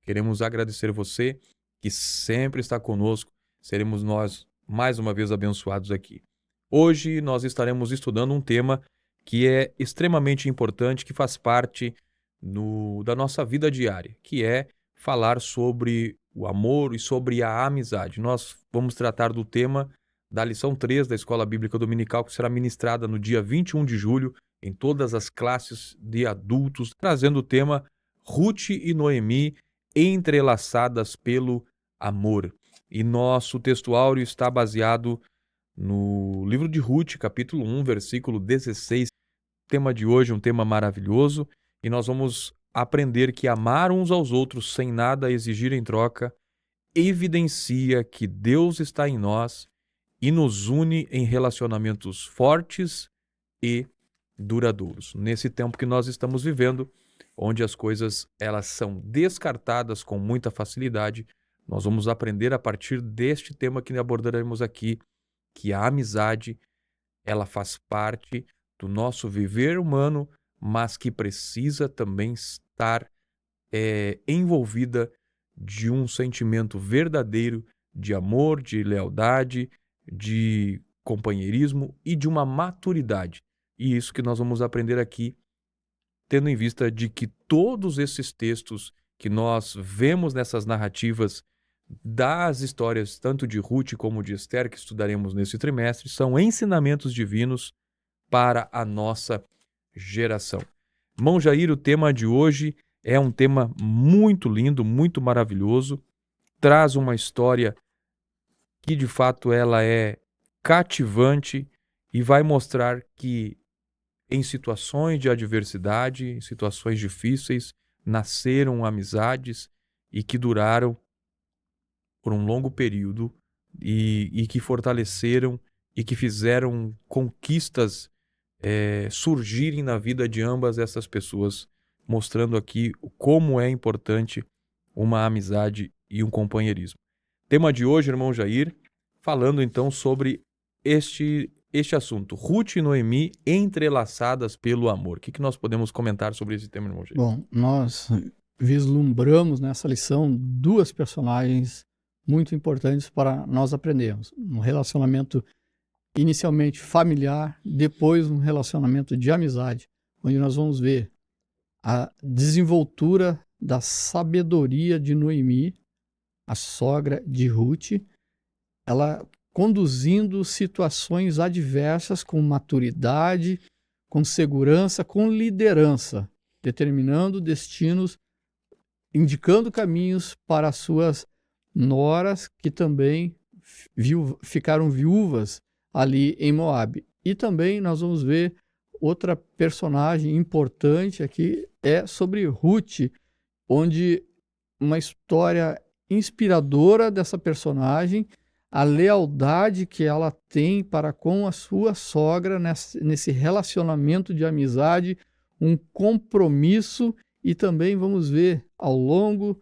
Queremos agradecer você que sempre está conosco. Seremos nós mais uma vez abençoados aqui. Hoje nós estaremos estudando um tema que é extremamente importante, que faz parte da nossa vida diária, que é falar sobre o amor e sobre a amizade. Nós vamos tratar do tema da lição 3 da Escola Bíblica Dominical, que será ministrada no dia 21 de julho, em todas as classes de adultos, trazendo o tema Ruth e Noemi entrelaçadas pelo amor. E nosso texto áureo está baseado no livro de Ruth, capítulo 1, versículo 16. O tema de hoje é um tema maravilhoso e nós vamos aprender que amar uns aos outros sem nada exigir em troca evidencia que Deus está em nós e nos une em relacionamentos fortes e duradouros. Nesse tempo que nós estamos vivendo, onde as coisas elas são descartadas com muita facilidade, nós vamos aprender a partir deste tema que abordaremos aqui, que a amizade ela faz parte do nosso viver humano, mas que precisa também estar envolvida de um sentimento verdadeiro de amor, de lealdade, de companheirismo e de uma maturidade. E isso que nós vamos aprender aqui, tendo em vista de que todos esses textos que nós vemos nessas narrativas das histórias tanto de Ruth como de Esther, que estudaremos nesse trimestre, são ensinamentos divinos para a nossa geração. Irmão Jair, o tema de hoje é um tema muito lindo, muito maravilhoso, traz uma história que de fato ela é cativante e vai mostrar que em situações de adversidade, em situações difíceis, nasceram amizades e que duraram por um longo período e que fortaleceram e que fizeram conquistas surgirem na vida de ambas essas pessoas, mostrando aqui como é importante uma amizade e um companheirismo. Tema de hoje, irmão Jair, falando então sobre este assunto, Ruth e Noemi entrelaçadas pelo amor. O que nós podemos comentar sobre esse tema, irmão Jair? Bom, nós vislumbramos nessa lição duas personagens muito importantes para nós aprendermos. Um relacionamento inicialmente familiar, depois um relacionamento de amizade, onde nós vamos ver a desenvoltura da sabedoria de Noemi, a sogra de Ruth, ela conduzindo situações adversas com maturidade, com segurança, com liderança, determinando destinos, indicando caminhos para as suas noras, que também ficaram viúvas ali em Moabe. E também nós vamos ver outra personagem importante aqui, é sobre Ruth, onde uma história inspiradora dessa personagem, a lealdade que ela tem para com a sua sogra nesse relacionamento de amizade, um compromisso, e também vamos ver ao longo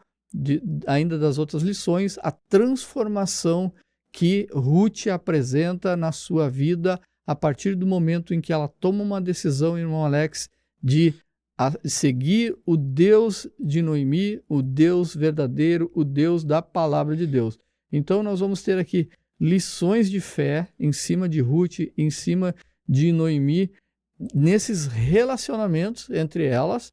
ainda das outras lições a transformação que Ruth apresenta na sua vida a partir do momento em que ela toma uma decisão, irmão Alex, de seguir o Deus de Noemi, o Deus verdadeiro, o Deus da palavra de Deus. Então nós vamos ter aqui lições de fé em cima de Ruth, em cima de Noemi, nesses relacionamentos entre elas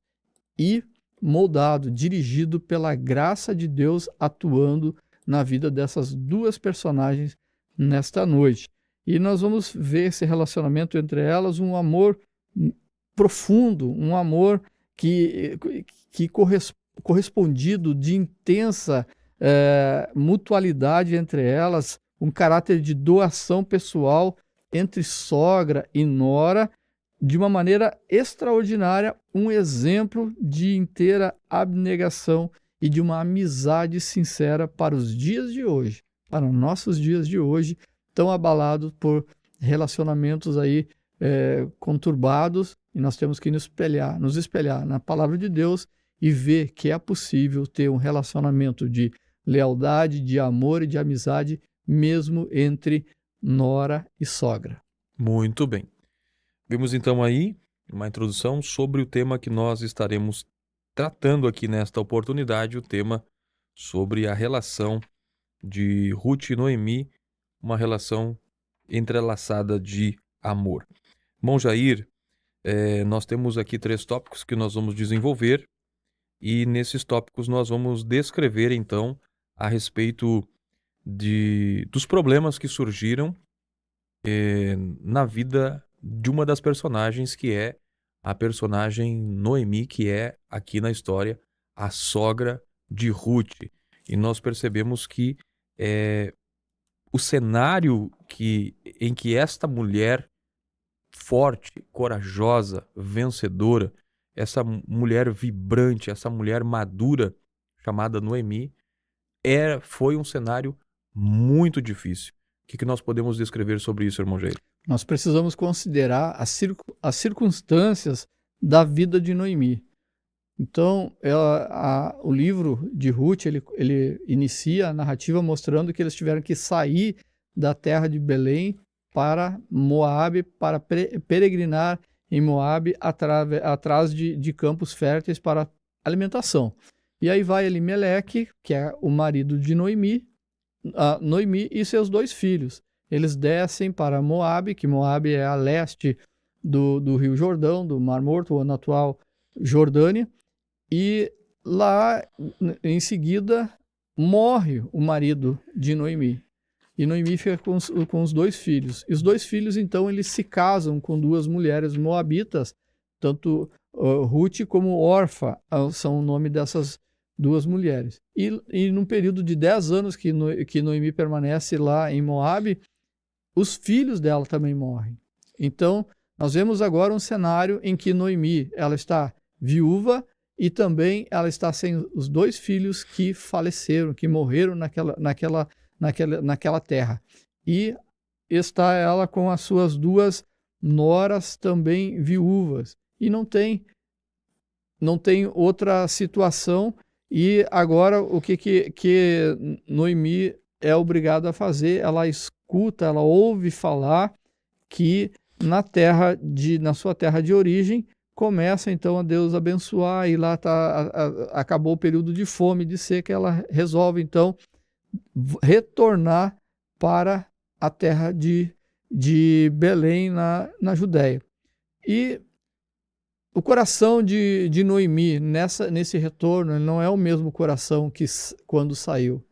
e moldado, dirigido pela graça de Deus atuando na vida dessas duas personagens nesta noite. E nós vamos ver esse relacionamento entre elas, um amor profundo, um amor que correspondido de intensa mutualidade entre elas, um caráter de doação pessoal entre sogra e nora, de uma maneira extraordinária, um exemplo de inteira abnegação e de uma amizade sincera para os dias de hoje, para nossos dias de hoje, tão abalados por relacionamentos aí conturbados, e nós temos que nos espelhar na palavra de Deus e ver que é possível ter um relacionamento de lealdade, de amor e de amizade, mesmo entre nora e sogra. Muito bem. Vimos então aí uma introdução sobre o tema que nós estaremos tratando aqui nesta oportunidade, o tema sobre a relação de Ruth e Noemi, uma relação entrelaçada de amor. Bom, Jair, nós temos aqui 3 tópicos que nós vamos desenvolver e nesses tópicos nós vamos descrever então a respeito dos problemas que surgiram na vida de uma das personagens, que é a personagem Noemi, que é aqui na história a sogra de Ruth. E nós percebemos que o cenário em que esta mulher forte, corajosa, vencedora, essa mulher vibrante, essa mulher madura, chamada Noemi, foi um cenário muito difícil. O que nós podemos descrever sobre isso, irmão Jair? Nós precisamos considerar as circunstâncias da vida de Noemi. Então, o livro de Ruth, ele inicia a narrativa mostrando que eles tiveram que sair da terra de Belém para Moabe, para peregrinar em Moabe atrás de campos férteis para alimentação. E aí vai Elimeleque, que é o marido de Noemi, Noemi e seus 2 filhos. Eles descem para Moabe, que Moabe é a leste do Rio Jordão, do Mar Morto, ou na atual Jordânia. E lá, em seguida, morre o marido de Noemi. E Noemi fica com os 2 filhos. E os 2 filhos, então, eles se casam com 2 mulheres moabitas, tanto Ruth como Orfa são o nome dessas 2 mulheres. E num período de 10 anos que Noemi permanece lá em Moabe, os filhos dela também morrem. Então, nós vemos agora um cenário em que Noemi ela está viúva e também ela está sem os 2 filhos que faleceram, que morreram naquela terra. E está ela com as suas 2 noras também viúvas. E não tem outra situação. E agora o que Noemi é obrigada a fazer? Ela escuta, ela ouve falar que na sua terra de origem começa então a Deus abençoar, e lá acabou o período de fome, de seca. Ela resolve então retornar para a terra de Belém, na Judéia. E o coração de Noemi nesse retorno, ele não é o mesmo coração que quando saiu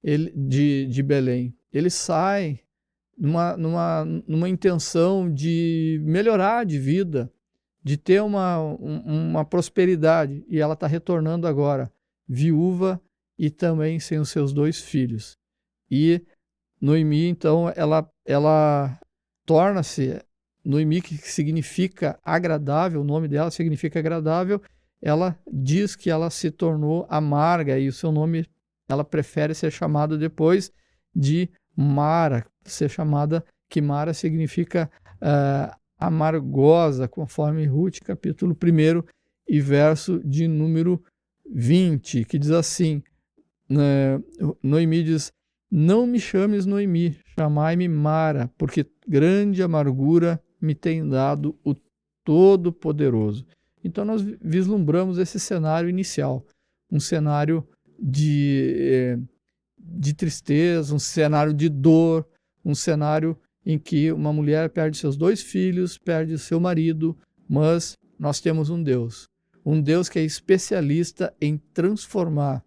de Belém. Ele sai numa intenção de melhorar de vida, de ter uma prosperidade, e ela está retornando agora, viúva e também sem os seus 2 filhos. E Noemi, então, ela torna-se, Noemi, que significa agradável, o nome dela significa agradável, ela diz que ela se tornou amarga, e o seu nome, ela prefere ser chamada depois de Mara, ser chamada, que Mara significa amargosa, conforme Ruth, capítulo 1 e verso de número 20, que diz assim, Noemi diz: não me chames Noemi, chamai-me Mara, porque grande amargura me tem dado o Todo-Poderoso. Então nós vislumbramos esse cenário inicial, um cenário de tristeza, um cenário de dor, um cenário em que uma mulher perde seus 2 filhos, perde seu marido, mas nós temos um Deus que é especialista em transformar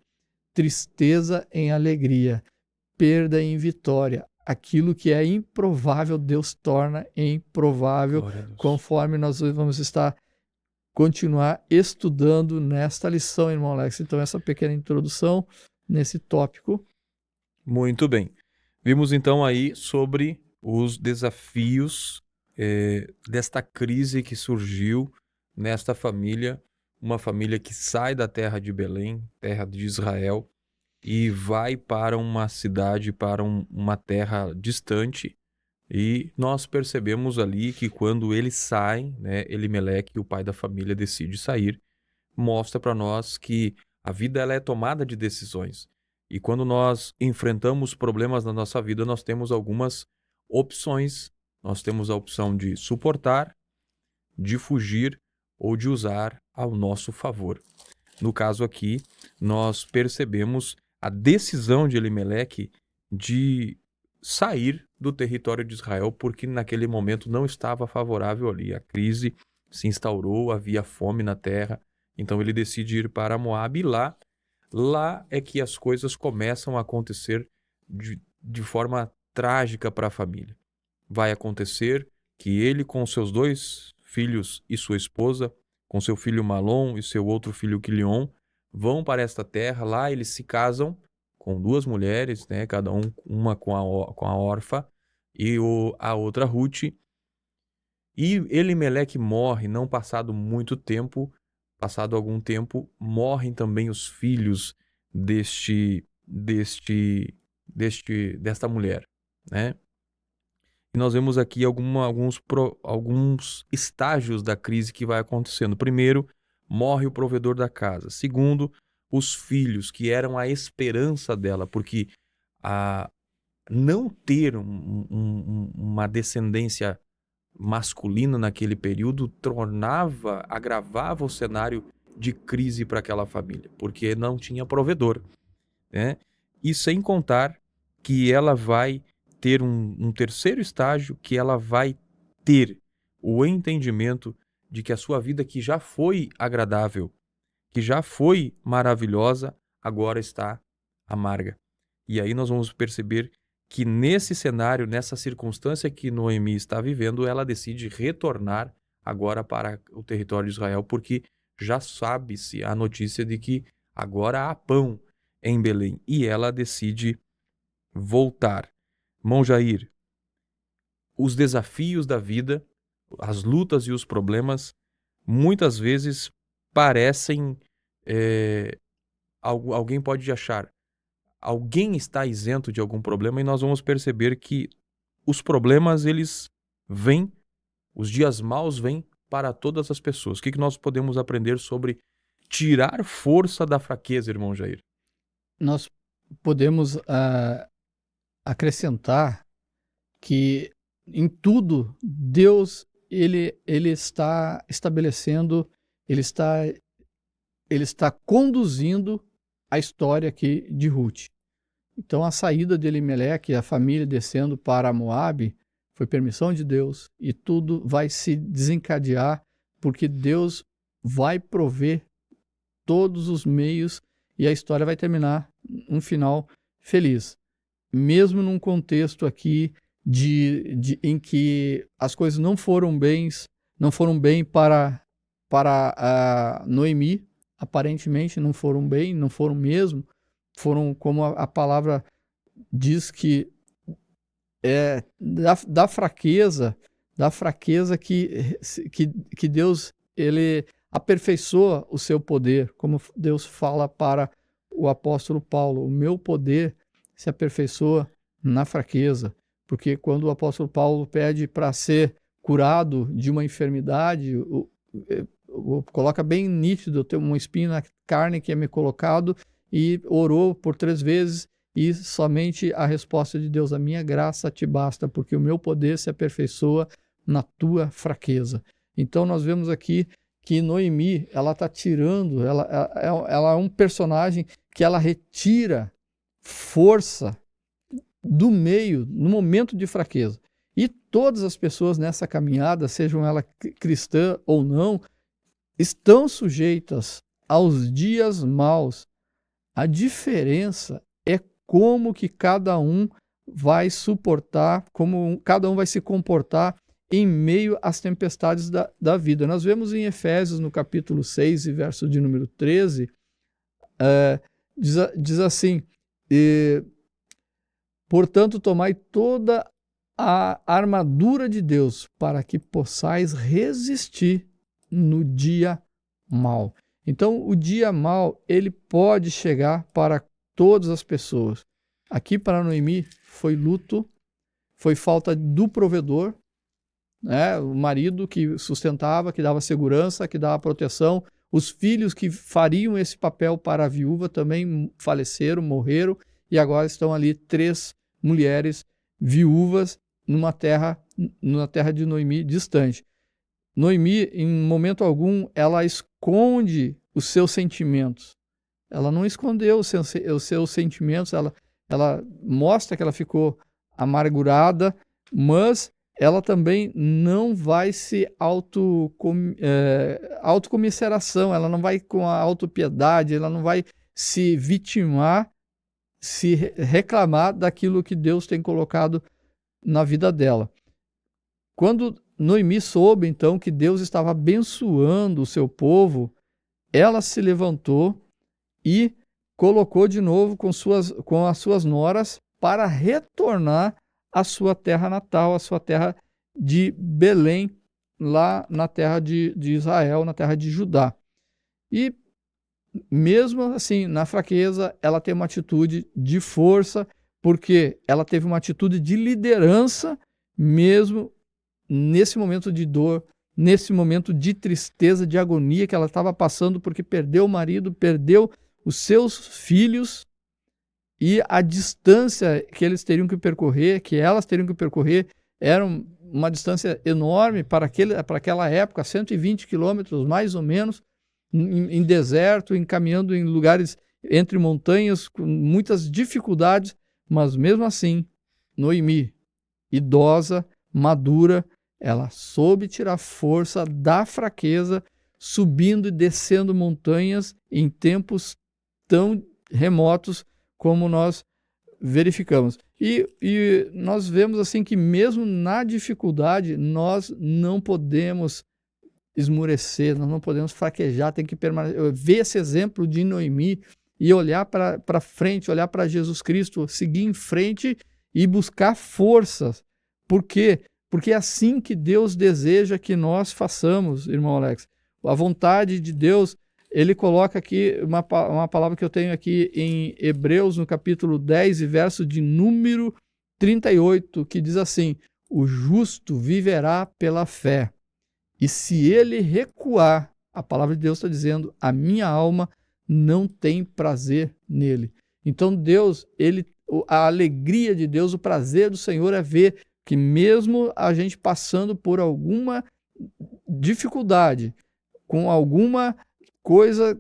tristeza em alegria, perda em vitória. Aquilo que é improvável, Deus torna em provável, conforme nós vamos continuar estudando nesta lição, irmão Alex. Então, essa pequena introdução nesse tópico. Muito bem. Vimos então aí sobre os desafios desta crise que surgiu nesta família, uma família que sai da terra de Belém, terra de Israel, e vai para uma cidade, para uma terra distante. E nós percebemos ali que quando eles saem, né, Elimeleque, o pai da família, decide sair, mostra para nós que a vida ela é tomada de decisões. E quando nós enfrentamos problemas na nossa vida, nós temos algumas opções. Nós temos a opção de suportar, de fugir ou de usar ao nosso favor. No caso aqui, nós percebemos a decisão de Elimeleque de sair do território de Israel, porque naquele momento não estava favorável ali. A crise se instaurou, havia fome na terra, então ele decide ir para Moabe e lá é que as coisas começam a acontecer de forma trágica para a família. Vai acontecer que ele, com seus 2 filhos e sua esposa, com seu filho Malom e seu outro filho Quilion, vão para esta terra. Lá eles se casam com 2 mulheres, né, cada uma com a Orfa e a outra Ruth. E Elimeleque morre, não passado muito tempo, passado algum tempo, morrem também os filhos desta mulher, né? E nós vemos aqui alguns estágios da crise que vai acontecendo. Primeiro, morre o provedor da casa. Segundo, os filhos, que eram a esperança dela, porque não ter uma descendência masculina naquele período agravava o cenário de crise para aquela família, porque não tinha provedor, né? E sem contar que ela vai ter um terceiro estágio, que ela vai ter o entendimento de que a sua vida, que já foi agradável, que já foi maravilhosa, agora está amarga. E aí nós vamos perceber que nesse cenário, nessa circunstância que Noemi está vivendo, ela decide retornar agora para o território de Israel, porque já sabe-se a notícia de que agora há pão em Belém. E ela decide voltar. Irmão Jair, os desafios da vida, as lutas e os problemas, muitas vezes parecem... alguém pode achar, alguém está isento de algum problema, e nós vamos perceber que os problemas, eles vêm, os dias maus vêm para todas as pessoas. O que nós podemos aprender sobre tirar força da fraqueza, irmão Jair? Nós podemos acrescentar que em tudo Deus ele está estabelecendo, ele está conduzindo a história aqui de Ruth. Então a saída de Elimeleque, a família descendo para Moabe, foi permissão de Deus, e tudo vai se desencadear porque Deus vai prover todos os meios e a história vai terminar um final feliz. Mesmo num contexto aqui em que as coisas não foram bem para Noemi, aparentemente não foram bem, não foram mesmo, foram como a palavra diz, que é da fraqueza que Deus ele aperfeiçoa o seu poder, como Deus fala para o apóstolo Paulo: o meu poder se aperfeiçoa na fraqueza. Porque quando o apóstolo Paulo pede para ser curado de uma enfermidade, coloca bem nítido: tem um espinho na carne que é me colocado, e orou por 3 vezes, e somente a resposta de Deus: a minha graça te basta, porque o meu poder se aperfeiçoa na tua fraqueza. Então nós vemos aqui que Noemi, ela está tirando, ela é um personagem que ela retira força do meio, no momento de fraqueza. E todas as pessoas nessa caminhada, sejam elas cristã ou não, estão sujeitas aos dias maus. A diferença é como que cada um vai suportar, como cada um vai se comportar em meio às tempestades da vida. Nós vemos em Efésios, no capítulo 6, e verso de número 13, diz assim: portanto, tomai toda a armadura de Deus, para que possais resistir no dia mau. Então, o dia mau, ele pode chegar para todas as pessoas. Aqui para Noemi foi luto, foi falta do provedor, né? O marido que sustentava, que dava segurança, que dava proteção. Os filhos que fariam esse papel para a viúva também faleceram, morreram, e agora estão ali 3 mulheres viúvas na terra de Noemi distante. Noemi, em momento algum, ela esconde os seus sentimentos. Ela não escondeu os seus sentimentos, ela mostra que ela ficou amargurada, mas ela também não vai se autocomiseração, ela não vai com a autopiedade, ela não vai se vitimar, se reclamar daquilo que Deus tem colocado na vida dela. Quando Noemi soube, então, que Deus estava abençoando o seu povo, ela se levantou e colocou de novo com as suas noras para retornar à sua terra natal, à sua terra de Belém, lá na terra de Israel, na terra de Judá. E mesmo assim, na fraqueza, ela tem uma atitude de força, porque ela teve uma atitude de liderança, mesmo nesse momento de dor, nesse momento de tristeza, de agonia que ela estava passando, porque perdeu o marido, perdeu os seus filhos, e a distância que eles teriam que percorrer, que elas teriam que percorrer, era uma distância enorme para aquela época, 120 quilômetros mais ou menos, em deserto, caminhando em lugares entre montanhas, com muitas dificuldades, mas mesmo assim, Noemi, idosa, madura, ela soube tirar força da fraqueza, subindo e descendo montanhas em tempos tão remotos como nós verificamos. E nós vemos assim que mesmo na dificuldade, nós não podemos esmurecer, nós não podemos fraquejar, tem que permanecer, ver esse exemplo de Noemi e olhar para frente, olhar para Jesus Cristo, seguir em frente e buscar forças. Por quê? Porque é assim que Deus deseja que nós façamos, irmão Alex. A vontade de Deus, ele coloca aqui uma palavra que eu tenho aqui em Hebreus, no capítulo 10, e verso de número 38, que diz assim: o justo viverá pela fé. E se ele recuar, a palavra de Deus está dizendo, a minha alma não tem prazer nele. Então Deus, a alegria de Deus, o prazer do Senhor é ver que mesmo a gente passando por alguma dificuldade, com alguma coisa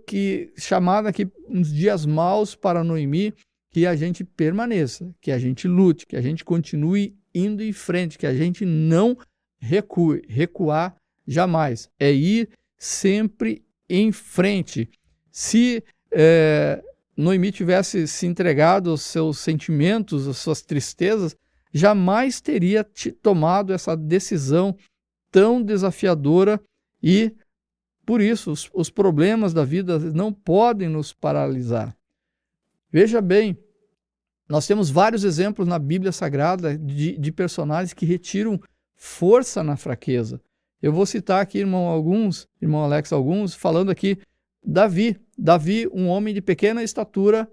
chamada aqui uns dias maus para Noemi, que a gente permaneça, que a gente lute, que a gente continue indo em frente, que a gente não recue. Recuar jamais, é ir sempre em frente. Se Noemi tivesse se entregado aos seus sentimentos, às suas tristezas, jamais teria tomado essa decisão tão desafiadora, e por isso os problemas da vida não podem nos paralisar. Veja bem, nós temos vários exemplos na Bíblia Sagrada de personagens que retiram força na fraqueza. Eu vou citar aqui, irmão Alex, alguns, falando aqui, Davi, um homem de pequena estatura,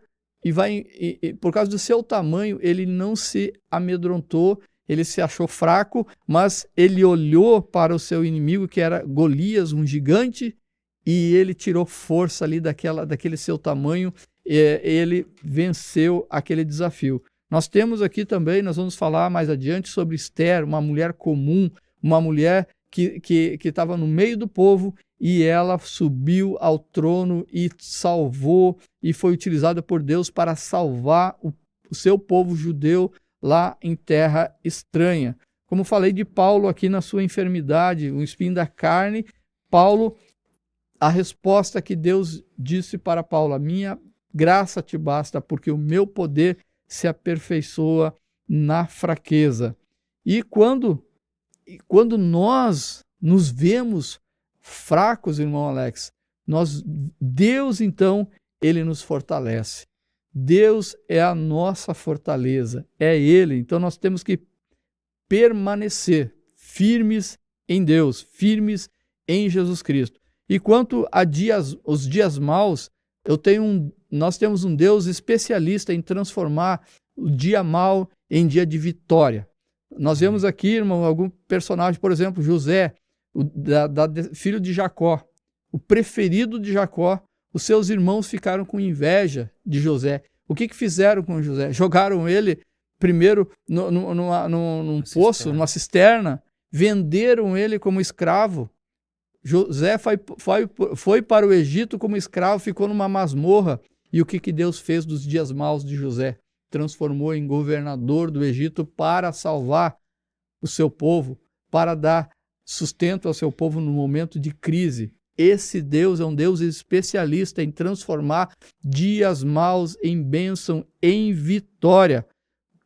e por causa do seu tamanho, ele não se amedrontou, ele se achou fraco, mas ele olhou para o seu inimigo, que era Golias, um gigante, e ele tirou força ali daquele seu tamanho, ele venceu aquele desafio. Nós temos aqui também, nós vamos falar mais adiante sobre Esther, uma mulher comum, uma mulher que estava no meio do povo, e ela subiu ao trono e salvou, e foi utilizada por Deus para salvar o seu povo judeu lá em terra estranha. Como falei de Paulo aqui na sua enfermidade, o espinho da carne, Paulo, a resposta que Deus disse para Paulo: a minha graça te basta, porque o meu poder se aperfeiçoa na fraqueza. E quando nós nos vemos fracos, irmão Alex, Deus, então, ele nos fortalece. Deus é a nossa fortaleza, é Ele. Então nós temos que permanecer firmes em Deus, firmes em Jesus Cristo. E quanto a os dias maus, nós temos um Deus especialista em transformar o dia mau em dia de vitória. Nós vemos aqui, irmão, algum personagem, por exemplo, José, filho de Jacó, o preferido de Jacó. Os seus irmãos ficaram com inveja de José. O que fizeram com José? Jogaram ele primeiro num poço, numa cisterna, venderam ele como escravo. José foi para o Egito como escravo, ficou numa masmorra, E o que Deus fez dos dias maus de José? Transformou em governador do Egito para salvar o seu povo, para dar sustento ao seu povo no momento de crise. Esse Deus é um Deus especialista em transformar dias maus em bênção, em vitória.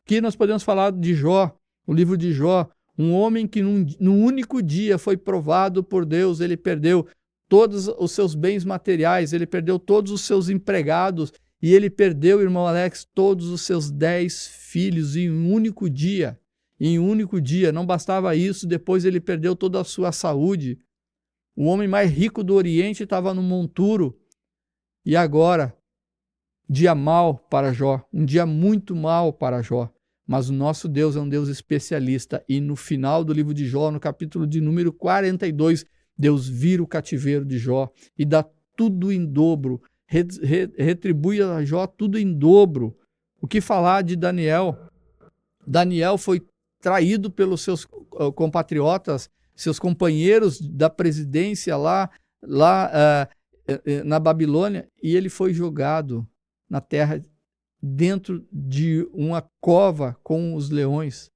Aqui nós podemos falar de Jó, o livro de Jó, um homem que num único dia foi provado por Deus, ele perdeu todos os seus bens materiais, ele perdeu todos os seus empregados e ele perdeu, irmão Alex, todos os seus 10 filhos em um único dia. Em um único dia, não bastava isso, depois ele perdeu toda a sua saúde. O homem mais rico do Oriente estava no monturo. E agora, dia mau para Jó, um dia muito mau para Jó. Mas o nosso Deus é um Deus especialista. E no final do livro de Jó, no capítulo de número 42, Deus vira o cativeiro de Jó e dá tudo em dobro. Retribui a Jó tudo em dobro. O que falar de Daniel? Daniel foi traído pelos seus compatriotas, seus companheiros da presidência lá na Babilônia, e ele foi jogado na terra dentro de uma cova com os leões.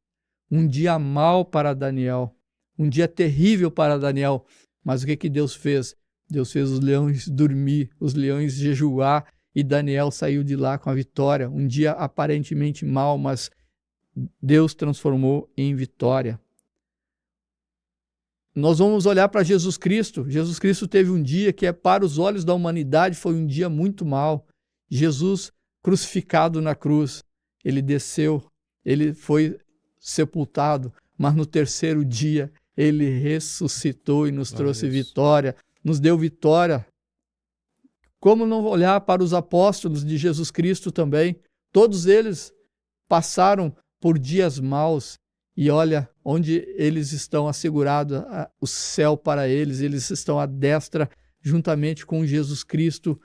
Um dia mau para Daniel, um dia terrível para Daniel. Mas o que Deus fez? Deus fez os leões dormir, os leões jejuar, e Daniel saiu de lá com a vitória. Um dia aparentemente mau, mas Deus transformou em vitória. Nós vamos olhar para Jesus Cristo. Jesus Cristo teve um dia que para os olhos da humanidade foi um dia muito mau. Jesus crucificado na cruz, ele desceu, ele foi sepultado, mas no terceiro dia ele ressuscitou e nos trouxe vitória, nos deu vitória. Como não olhar para os apóstolos de Jesus Cristo também? Todos eles passaram por dias maus, e olha onde eles estão assegurados, o céu para eles, eles estão à destra juntamente com Jesus Cristo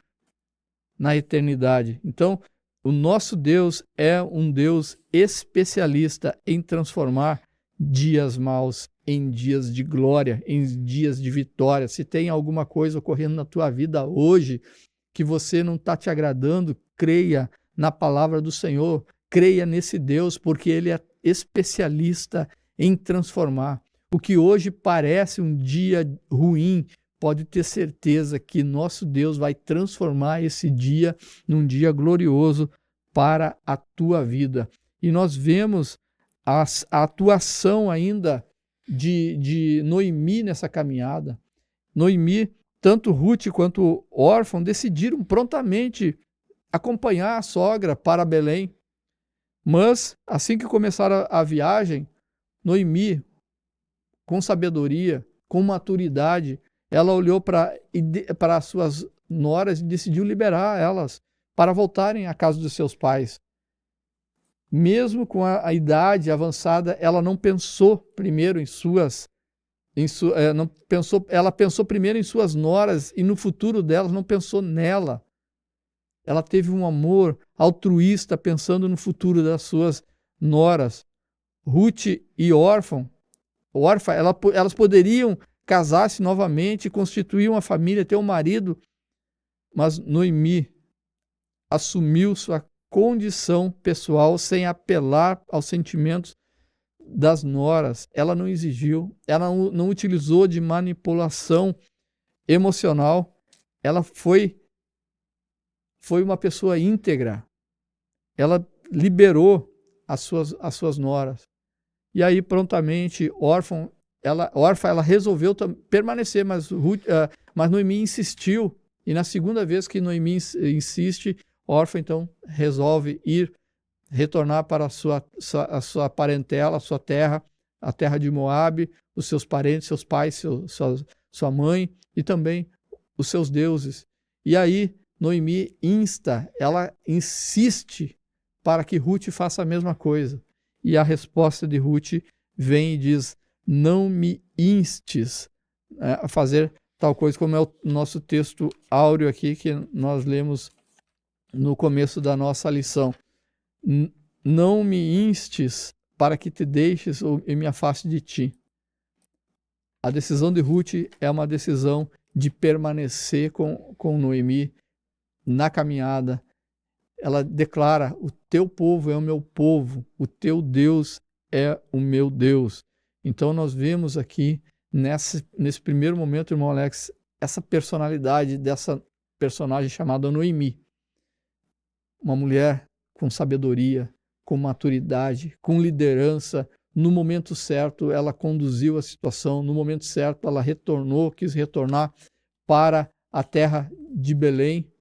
na eternidade. Então, o nosso Deus é um Deus especialista em transformar dias maus em dias de glória, em dias de vitória. Se tem alguma coisa ocorrendo na tua vida hoje que você não está te agradando, creia na palavra do Senhor, creia nesse Deus, porque Ele é especialista em transformar. O que hoje parece um dia ruim, pode ter certeza que nosso Deus vai transformar esse dia num dia glorioso para a tua vida. E nós vemos a atuação ainda de Noemi nessa caminhada. Noemi, tanto Ruth quanto Órfão, decidiram prontamente acompanhar a sogra para Belém. Mas, assim que começaram a viagem, Noemi, com sabedoria, com maturidade, ela olhou para as suas noras e decidiu liberar elas para voltarem à casa dos seus pais. Mesmo com a idade avançada, ela não pensou primeiro ela pensou primeiro em suas noras e no futuro delas, não pensou nela. Ela teve um amor altruísta pensando no futuro das suas noras. Ruth e Órfã, elas poderiam casar-se novamente, constituir uma família, ter um marido, mas Noemi assumiu sua condição pessoal sem apelar aos sentimentos das noras. Ela não exigiu, ela não utilizou de manipulação emocional. Ela foi uma pessoa íntegra. Ela liberou as suas noras. E aí, prontamente, Órfã, ela resolveu permanecer, mas Noemi insistiu. E na segunda vez que Noemi insiste, Órfã, então, resolve retornar para a sua parentela, a sua terra, a terra de Moabe, os seus parentes, seus pais, sua mãe e também os seus deuses. E aí, Noemi ela insiste para que Ruth faça a mesma coisa. E a resposta de Ruth vem e diz: não me instes a fazer tal coisa, como é o nosso texto áureo aqui que nós lemos no começo da nossa lição. Não me instes para que te deixes e me afaste de ti. A decisão de Ruth é uma decisão de permanecer com Noemi na caminhada, ela declara: o teu povo é o meu povo, o teu Deus é o meu Deus. Então nós vemos aqui, nesse primeiro momento, irmão Alex, essa personalidade dessa personagem chamada Noemi. Uma mulher com sabedoria, com maturidade, com liderança. No momento certo, ela conduziu a situação, no momento certo, ela retornou, quis retornar para a terra de Belém,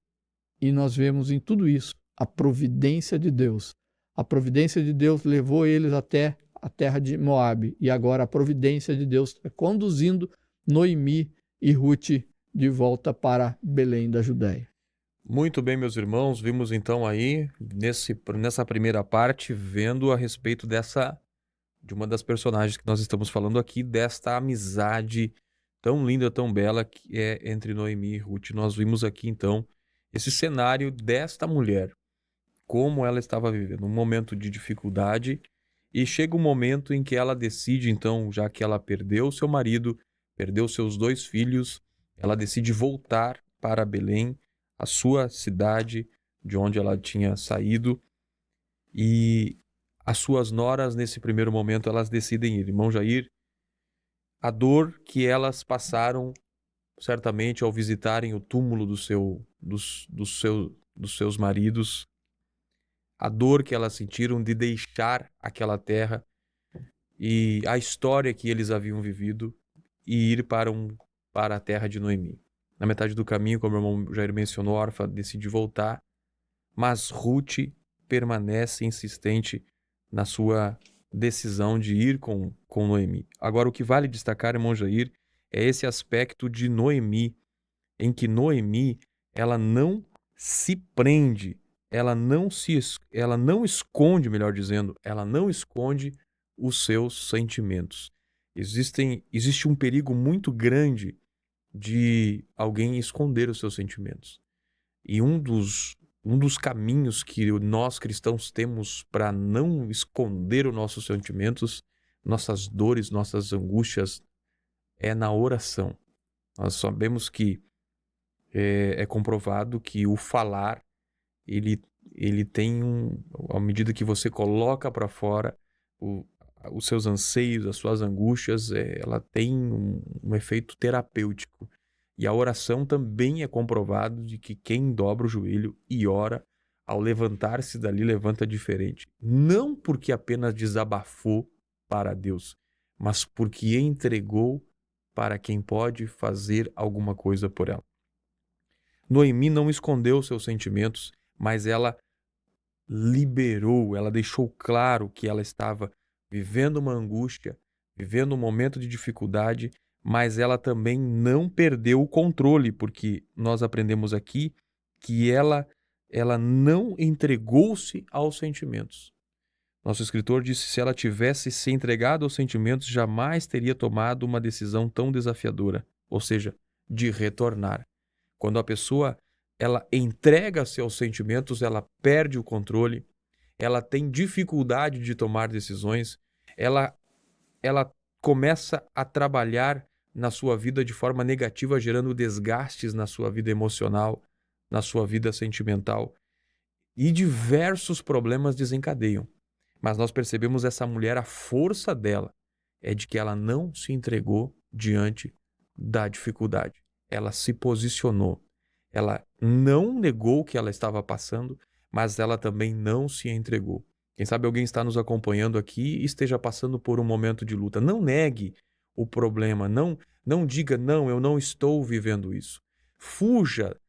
e nós vemos em tudo isso a providência de Deus. A providência de Deus levou eles até a terra de Moabe, e agora a providência de Deus está conduzindo Noemi e Ruth de volta para Belém da Judéia. Muito bem, meus irmãos, vimos então aí, nessa primeira parte, vendo a respeito de uma das personagens que nós estamos falando aqui, desta amizade tão linda, tão bela, que é entre Noemi e Ruth. Nós vimos aqui então esse cenário desta mulher, como ela estava vivendo um momento de dificuldade, e chega um momento em que ela decide então, já que ela perdeu seu marido, perdeu seus 2 filhos, ela decide voltar para Belém, a sua cidade, de onde ela tinha saído, e as suas noras, nesse primeiro momento, elas decidem ir. Irmão Jair, a dor que elas passaram, certamente, ao visitarem o túmulo dos seus maridos, a dor que elas sentiram de deixar aquela terra e a história que eles haviam vivido e ir para a terra de Noemi. Na metade do caminho, como o irmão Jair mencionou, a Orfa decide voltar, mas Ruth permanece insistente na sua decisão de ir com Noemi. Agora, o que vale destacar, irmão Jair, é esse aspecto de Noemi, em que Noemi, ela não se prende, ela não esconde, melhor dizendo, ela não esconde os seus sentimentos. Existe um perigo muito grande de alguém esconder os seus sentimentos. E um dos caminhos que nós cristãos temos para não esconder os nossos sentimentos, nossas dores, nossas angústias, é na oração. Nós sabemos que é comprovado que o falar, ele tem à medida que você coloca para fora os seus anseios, as suas angústias, ela tem um efeito terapêutico. E a oração também é comprovado de que quem dobra o joelho e ora, ao levantar-se dali, levanta diferente. Não porque apenas desabafou para Deus, mas porque entregou para quem pode fazer alguma coisa por ela. Noemi não escondeu seus sentimentos, mas ela liberou, ela deixou claro que ela estava vivendo uma angústia, vivendo um momento de dificuldade, mas ela também não perdeu o controle, porque nós aprendemos aqui que ela não entregou-se aos sentimentos. Nosso escritor disse que se ela tivesse se entregado aos sentimentos, jamais teria tomado uma decisão tão desafiadora, ou seja, de retornar. Quando a pessoa ela entrega-se aos sentimentos, ela perde o controle, ela tem dificuldade de tomar decisões, ela começa a trabalhar na sua vida de forma negativa, gerando desgastes na sua vida emocional, na sua vida sentimental, e diversos problemas desencadeiam. Mas nós percebemos essa mulher, a força dela é de que ela não se entregou diante da dificuldade. Ela se posicionou. Ela não negou o que ela estava passando, mas ela também não se entregou. Quem sabe alguém está nos acompanhando aqui e esteja passando por um momento de luta. Não negue o problema, não diga, não, eu não estou vivendo isso. Fuja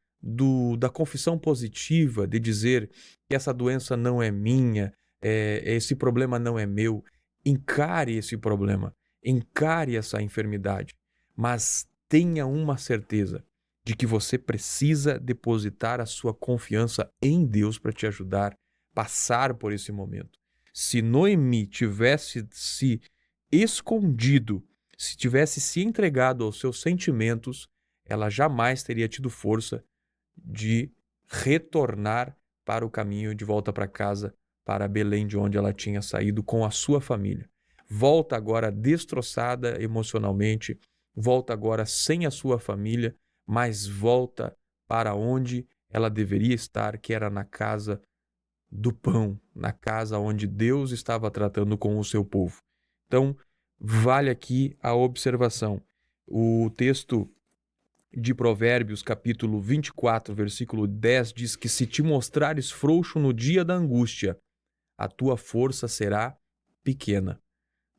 da confissão positiva, de dizer que essa doença não é minha, esse problema não é meu. Encare esse problema, encare essa enfermidade, mas tenha uma certeza de que você precisa depositar a sua confiança em Deus para te ajudar a passar por esse momento. Se Noemi tivesse se escondido, se tivesse se entregado aos seus sentimentos, ela jamais teria tido força de retornar para o caminho de volta para casa, para Belém, de onde ela tinha saído com a sua família. Volta agora destroçada emocionalmente, volta agora sem a sua família, mas volta para onde ela deveria estar, que era na casa do pão na casa onde Deus estava tratando com o seu povo. Então, vale aqui a observação. O texto de Provérbios, capítulo 24, versículo 10, diz que se te mostrares frouxo no dia da angústia, a tua força será pequena.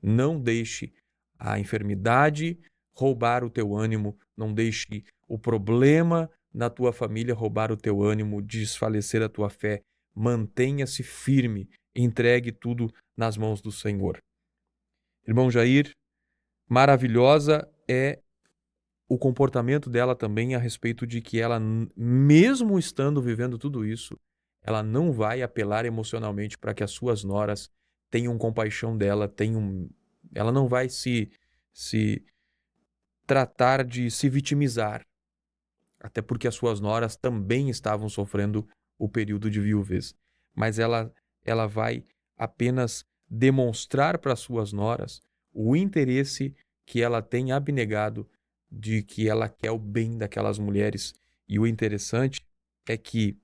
Não deixe a enfermidade roubar o teu ânimo, não deixe o problema na tua família roubar o teu ânimo, desfalecer a tua fé. Mantenha-se firme, entregue tudo nas mãos do Senhor. Irmão Jair, maravilhosa é o comportamento dela também a respeito de que ela, mesmo estando vivendo tudo isso, ela não vai apelar emocionalmente para que as suas noras tenham compaixão dela, ela não vai se tratar de se vitimizar, até porque as suas noras também estavam sofrendo o período de viuvez. Mas ela vai apenas demonstrar para as suas noras o interesse que ela tem abnegado de que ela quer o bem daquelas mulheres. E o interessante é que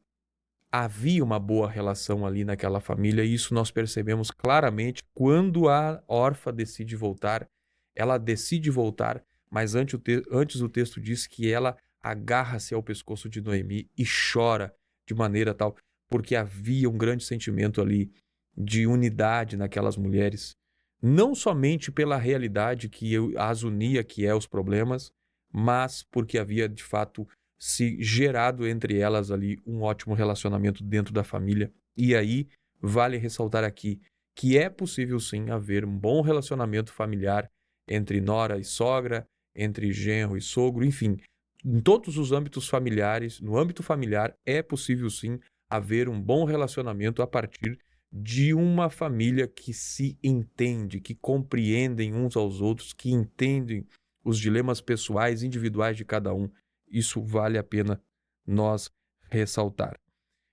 havia uma boa relação ali naquela família, e isso nós percebemos claramente quando a órfã decide voltar. Ela decide voltar, mas antes o texto diz que ela agarra-se ao pescoço de Noemi e chora de maneira tal, porque havia um grande sentimento ali de unidade naquelas mulheres, não somente pela realidade que as unia, que é os problemas, mas porque havia de fato se gerado entre elas ali um ótimo relacionamento dentro da família. E aí vale ressaltar aqui que é possível sim haver um bom relacionamento familiar entre nora e sogra, entre genro e sogro, enfim, em todos os âmbitos familiares, no âmbito familiar é possível sim haver um bom relacionamento a partir de uma família que se entende, que compreendem uns aos outros, que entendem os dilemas pessoais, individuais de cada um. Isso vale a pena nós ressaltar.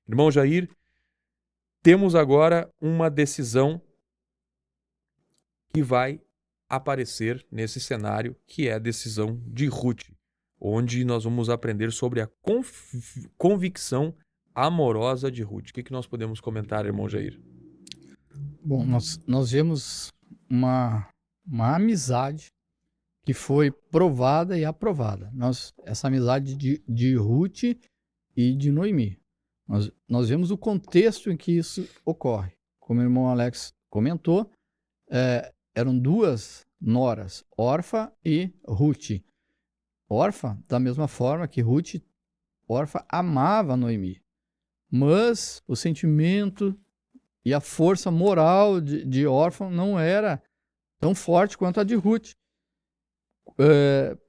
Irmão Jair, temos agora uma decisão que vai aparecer nesse cenário, que é a decisão de Ruth, onde nós vamos aprender sobre a convicção amorosa de Ruth. O que nós podemos comentar, irmão Jair? Bom, nós vemos uma amizade que foi provada e aprovada. Essa amizade de Ruth e de Noemi. Nós vemos o contexto em que isso ocorre. Como o irmão Alex comentou, eram duas noras, Orfa e Ruth. Orfa, da mesma forma que Ruth, Orfa amava Noemi. Mas o sentimento e a força moral de Orfa não era tão forte quanto a de Ruth.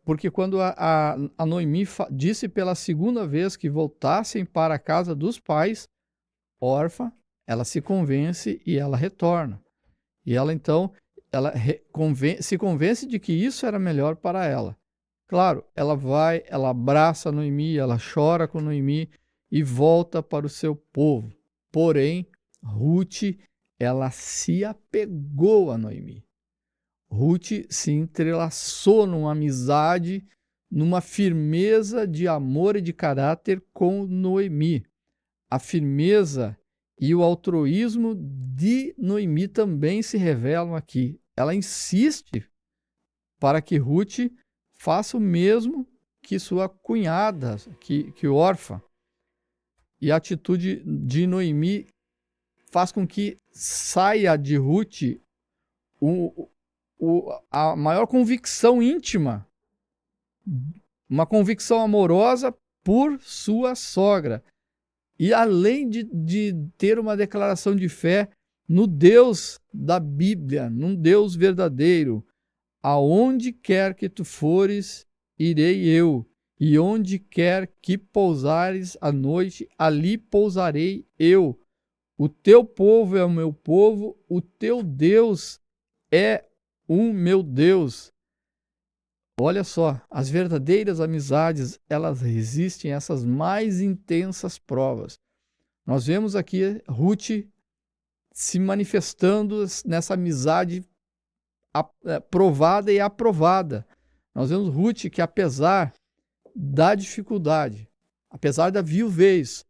Porque quando a Noemi disse pela segunda vez que voltassem para a casa dos pais, Orfa, ela se convence e ela retorna. E ela então se convence de que isso era melhor para ela. Claro, ela abraça Noemi, ela chora com Noemi e volta para o seu povo. Porém, Ruth, ela se apegou a Noemi. Ruth se entrelaçou numa amizade, numa firmeza de amor e de caráter com Noemi. A firmeza e o altruísmo de Noemi também se revelam aqui. Ela insiste para que Ruth faça o mesmo que sua cunhada, que Orfa. E a atitude de Noemi faz com que saia de Ruth a maior convicção íntima, uma convicção amorosa por sua sogra. E além de ter uma declaração de fé no Deus da Bíblia, num Deus verdadeiro, aonde quer que tu fores, irei eu, e onde quer que pousares à noite, ali pousarei eu. O teu povo é o meu povo, o teu Deus é o meu Deus. Olha só, as verdadeiras amizades, elas resistem a essas mais intensas provas. Nós vemos aqui Ruth se manifestando nessa amizade provada e aprovada. Nós vemos Ruth que, apesar da dificuldade, apesar da viuvez,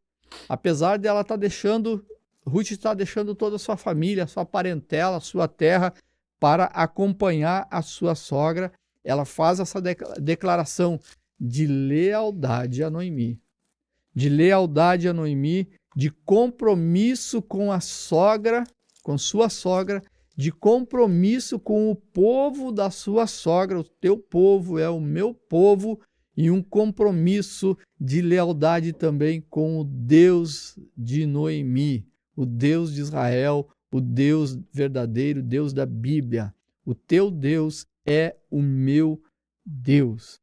apesar dela estar deixando Ruth está deixando toda a sua família, a sua parentela, a sua terra para acompanhar a sua sogra. Ela faz essa declaração de lealdade a Noemi. De lealdade a Noemi, de compromisso com a sogra, com sua sogra, de compromisso com o povo da sua sogra. O teu povo é o meu povo, e um compromisso de lealdade também com o Deus de Noemi, o Deus de Israel, o Deus verdadeiro, Deus da Bíblia. O teu Deus é o meu Deus.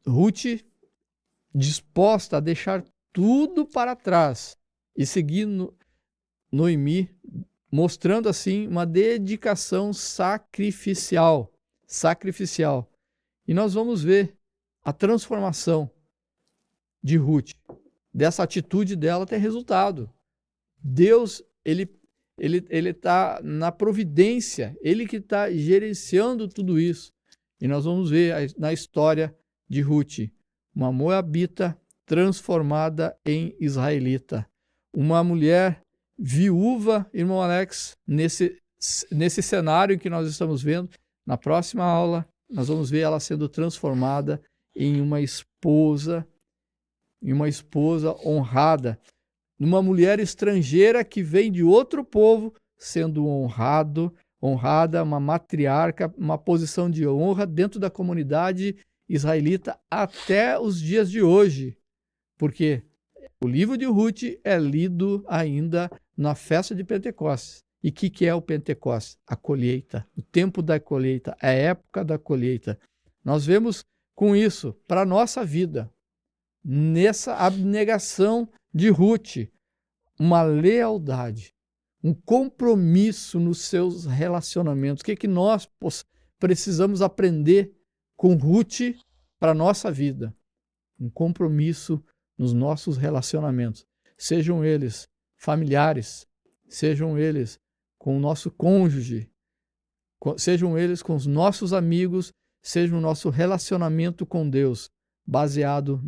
Ruth, disposta a deixar tudo para trás e seguir Noemi, mostrando assim uma dedicação sacrificial. E nós vamos ver a transformação de Ruth. Dessa atitude dela ter resultado. Deus, ele está na providência, ele que está gerenciando tudo isso. E nós vamos ver na história de Ruth, uma moabita transformada em israelita. Uma mulher viúva, irmão Alex, nesse cenário que nós estamos vendo. Na próxima aula, nós vamos ver ela sendo transformada em uma esposa honrada. Uma mulher estrangeira que vem de outro povo, sendo honrada, uma matriarca, uma posição de honra dentro da comunidade israelita até os dias de hoje. Porque o livro de Ruth é lido ainda na festa de Pentecostes. E o que é o Pentecostes? A colheita, o tempo da colheita, a época da colheita. Nós vemos com isso para a nossa vida, nessa abnegação de Ruth, uma lealdade, um compromisso nos seus relacionamentos. O que nós precisamos aprender com Ruth para a nossa vida? Um compromisso nos nossos relacionamentos, sejam eles familiares, sejam eles com o nosso cônjuge, sejam eles com os nossos amigos, seja o nosso relacionamento com Deus, baseado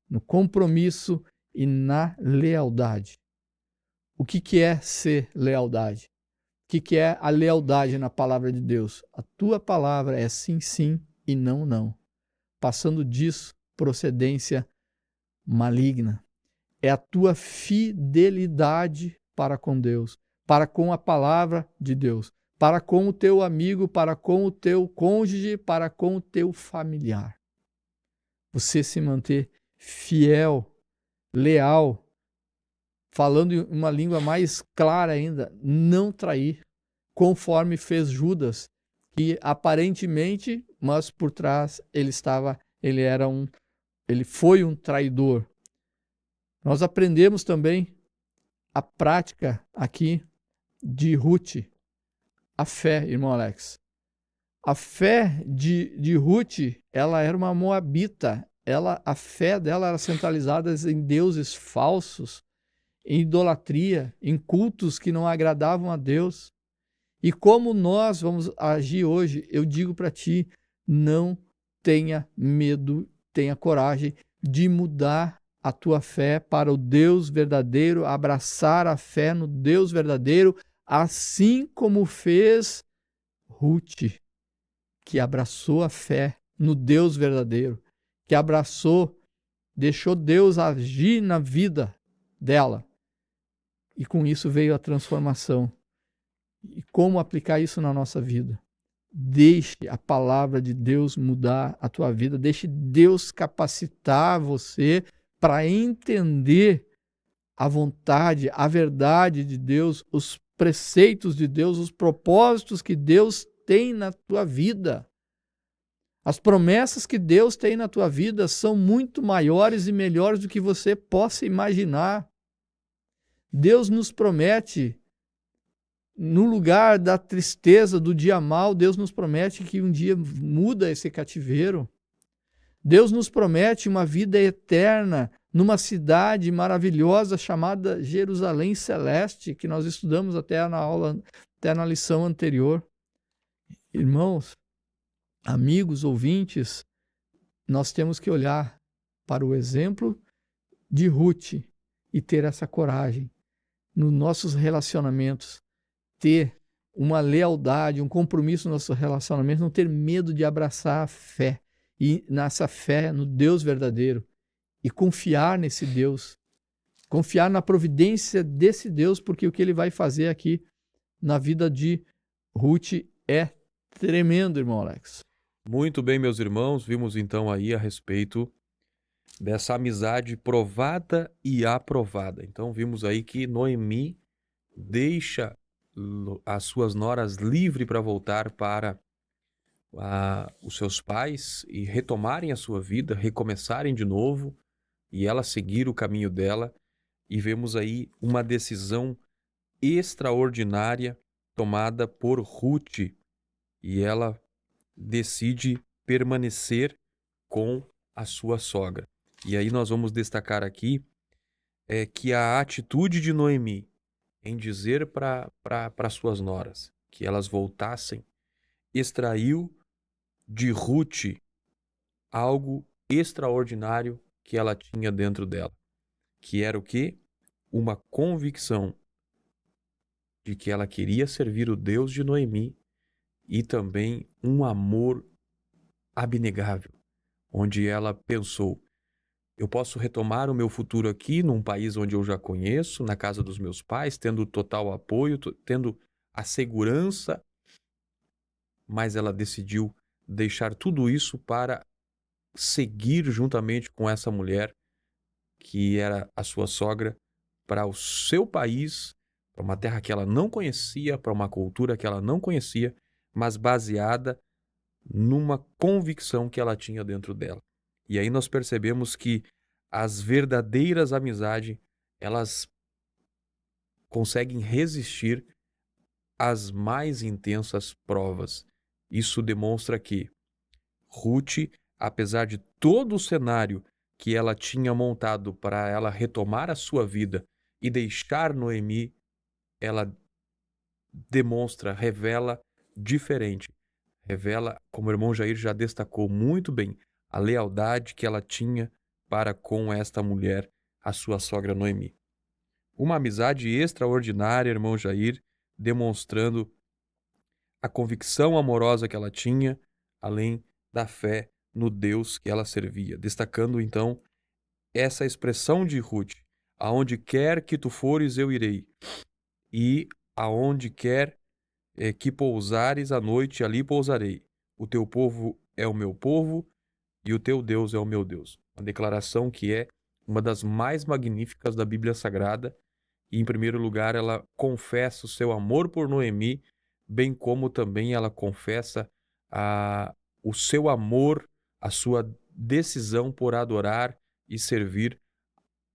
no compromisso e na lealdade. O que é ser lealdade? O que é a lealdade na palavra de Deus? A tua palavra é sim, sim e não, não. Passando disso, procedência maligna. É a tua fidelidade para com Deus, para com a palavra de Deus, para com o teu amigo, para com o teu cônjuge, para com o teu familiar. Você se manter fiel, leal, falando em uma língua mais clara ainda, não trair, conforme fez Judas, que aparentemente, mas por trás ele foi um traidor. Nós aprendemos também a prática aqui de Ruth, a fé, irmão Alex. A fé de Ruth, ela era uma moabita. A fé dela era centralizada em deuses falsos, em idolatria, em cultos que não agradavam a Deus. E como nós vamos agir hoje, eu digo para ti, não tenha medo, tenha coragem de mudar a tua fé para o Deus verdadeiro, abraçar a fé no Deus verdadeiro, assim como fez Ruth, que abraçou a fé no Deus verdadeiro, que deixou Deus agir na vida dela. E com isso veio a transformação. E como aplicar isso na nossa vida? Deixe a palavra de Deus mudar a tua vida. Deixe Deus capacitar você para entender a vontade, a verdade de Deus, os preceitos de Deus, os propósitos que Deus tem na tua vida. As promessas que Deus tem na tua vida são muito maiores e melhores do que você possa imaginar. Deus nos promete, no lugar da tristeza, do dia mau, Deus nos promete que um dia muda esse cativeiro. Deus nos promete uma vida eterna numa cidade maravilhosa chamada Jerusalém Celeste, que nós estudamos até na lição anterior. Irmãos, amigos, ouvintes, nós temos que olhar para o exemplo de Ruth e ter essa coragem nos nossos relacionamentos, ter uma lealdade, um compromisso no nosso relacionamento, não ter medo de abraçar a fé, e nessa fé no Deus verdadeiro, e confiar nesse Deus, confiar na providência desse Deus, porque o que ele vai fazer aqui na vida de Ruth é tremendo, irmão Alex. Muito bem, meus irmãos, vimos então aí a respeito dessa amizade provada e aprovada. Então vimos aí que Noemi deixa as suas noras livre para voltar para os seus pais e retomarem a sua vida, recomeçarem de novo, e ela seguir o caminho dela. E vemos aí uma decisão extraordinária tomada por Ruth, e ela decide permanecer com a sua sogra. E aí nós vamos destacar aqui que a atitude de Noemi em dizer para suas noras que elas voltassem extraiu de Ruth algo extraordinário que ela tinha dentro dela, que era o quê? Uma convicção de que ela queria servir o Deus de Noemi, e também um amor abnegável, onde ela pensou: eu posso retomar o meu futuro aqui, num país onde eu já conheço, na casa dos meus pais, tendo total apoio, tendo a segurança, mas ela decidiu deixar tudo isso para seguir juntamente com essa mulher, que era a sua sogra, para o seu país, para uma terra que ela não conhecia, para uma cultura que ela não conhecia, mas baseada numa convicção que ela tinha dentro dela. E aí nós percebemos que as verdadeiras amizades, elas conseguem resistir às mais intensas provas. Isso demonstra que Ruth, apesar de todo o cenário que ela tinha montado para ela retomar a sua vida e deixar Noemi, ela demonstra, revela diferente. Revela, como o irmão Jair já destacou muito bem, a lealdade que ela tinha para com esta mulher, a sua sogra Noemi. Uma amizade extraordinária, irmão Jair, demonstrando a convicção amorosa que ela tinha, além da fé no Deus que ela servia. Destacando, então, essa expressão de Ruth: aonde quer que tu fores, eu irei, e aonde quer que pousares à noite, ali pousarei. O teu povo é o meu povo, e o teu Deus é o meu Deus. Uma declaração que é uma das mais magníficas da Bíblia Sagrada. E, em primeiro lugar, ela confessa o seu amor por Noemi, bem como também ela confessa o seu amor, a sua decisão por adorar e servir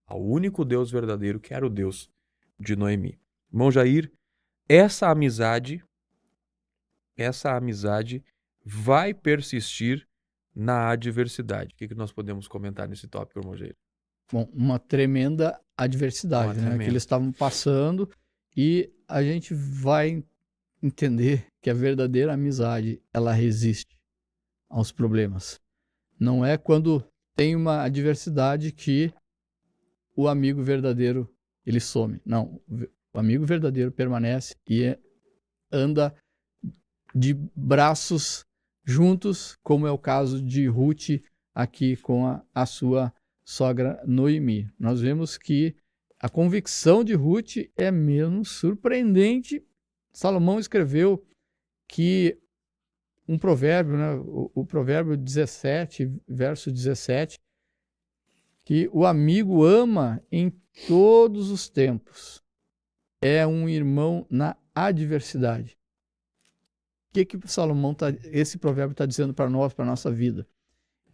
ao único Deus verdadeiro, que era o Deus de Noemi. Irmão Jair, essa amizade vai persistir na adversidade. O que nós podemos comentar nesse tópico, irmão Jair? Bom, uma tremenda adversidade, né, que eles estavam passando, e a gente vai entender que a verdadeira amizade, ela resiste aos problemas. Não é quando tem uma adversidade que o amigo verdadeiro ele some. Não, o amigo verdadeiro permanece e anda de braços juntos, como é o caso de Ruth aqui com a sua sogra Noemi. Nós vemos que a convicção de Ruth é mesmo surpreendente. Salomão escreveu que um provérbio, né, o provérbio 17, verso 17, que o amigo ama em todos os tempos, é um irmão na adversidade. O que Salomão esse provérbio está dizendo para nós, para a nossa vida?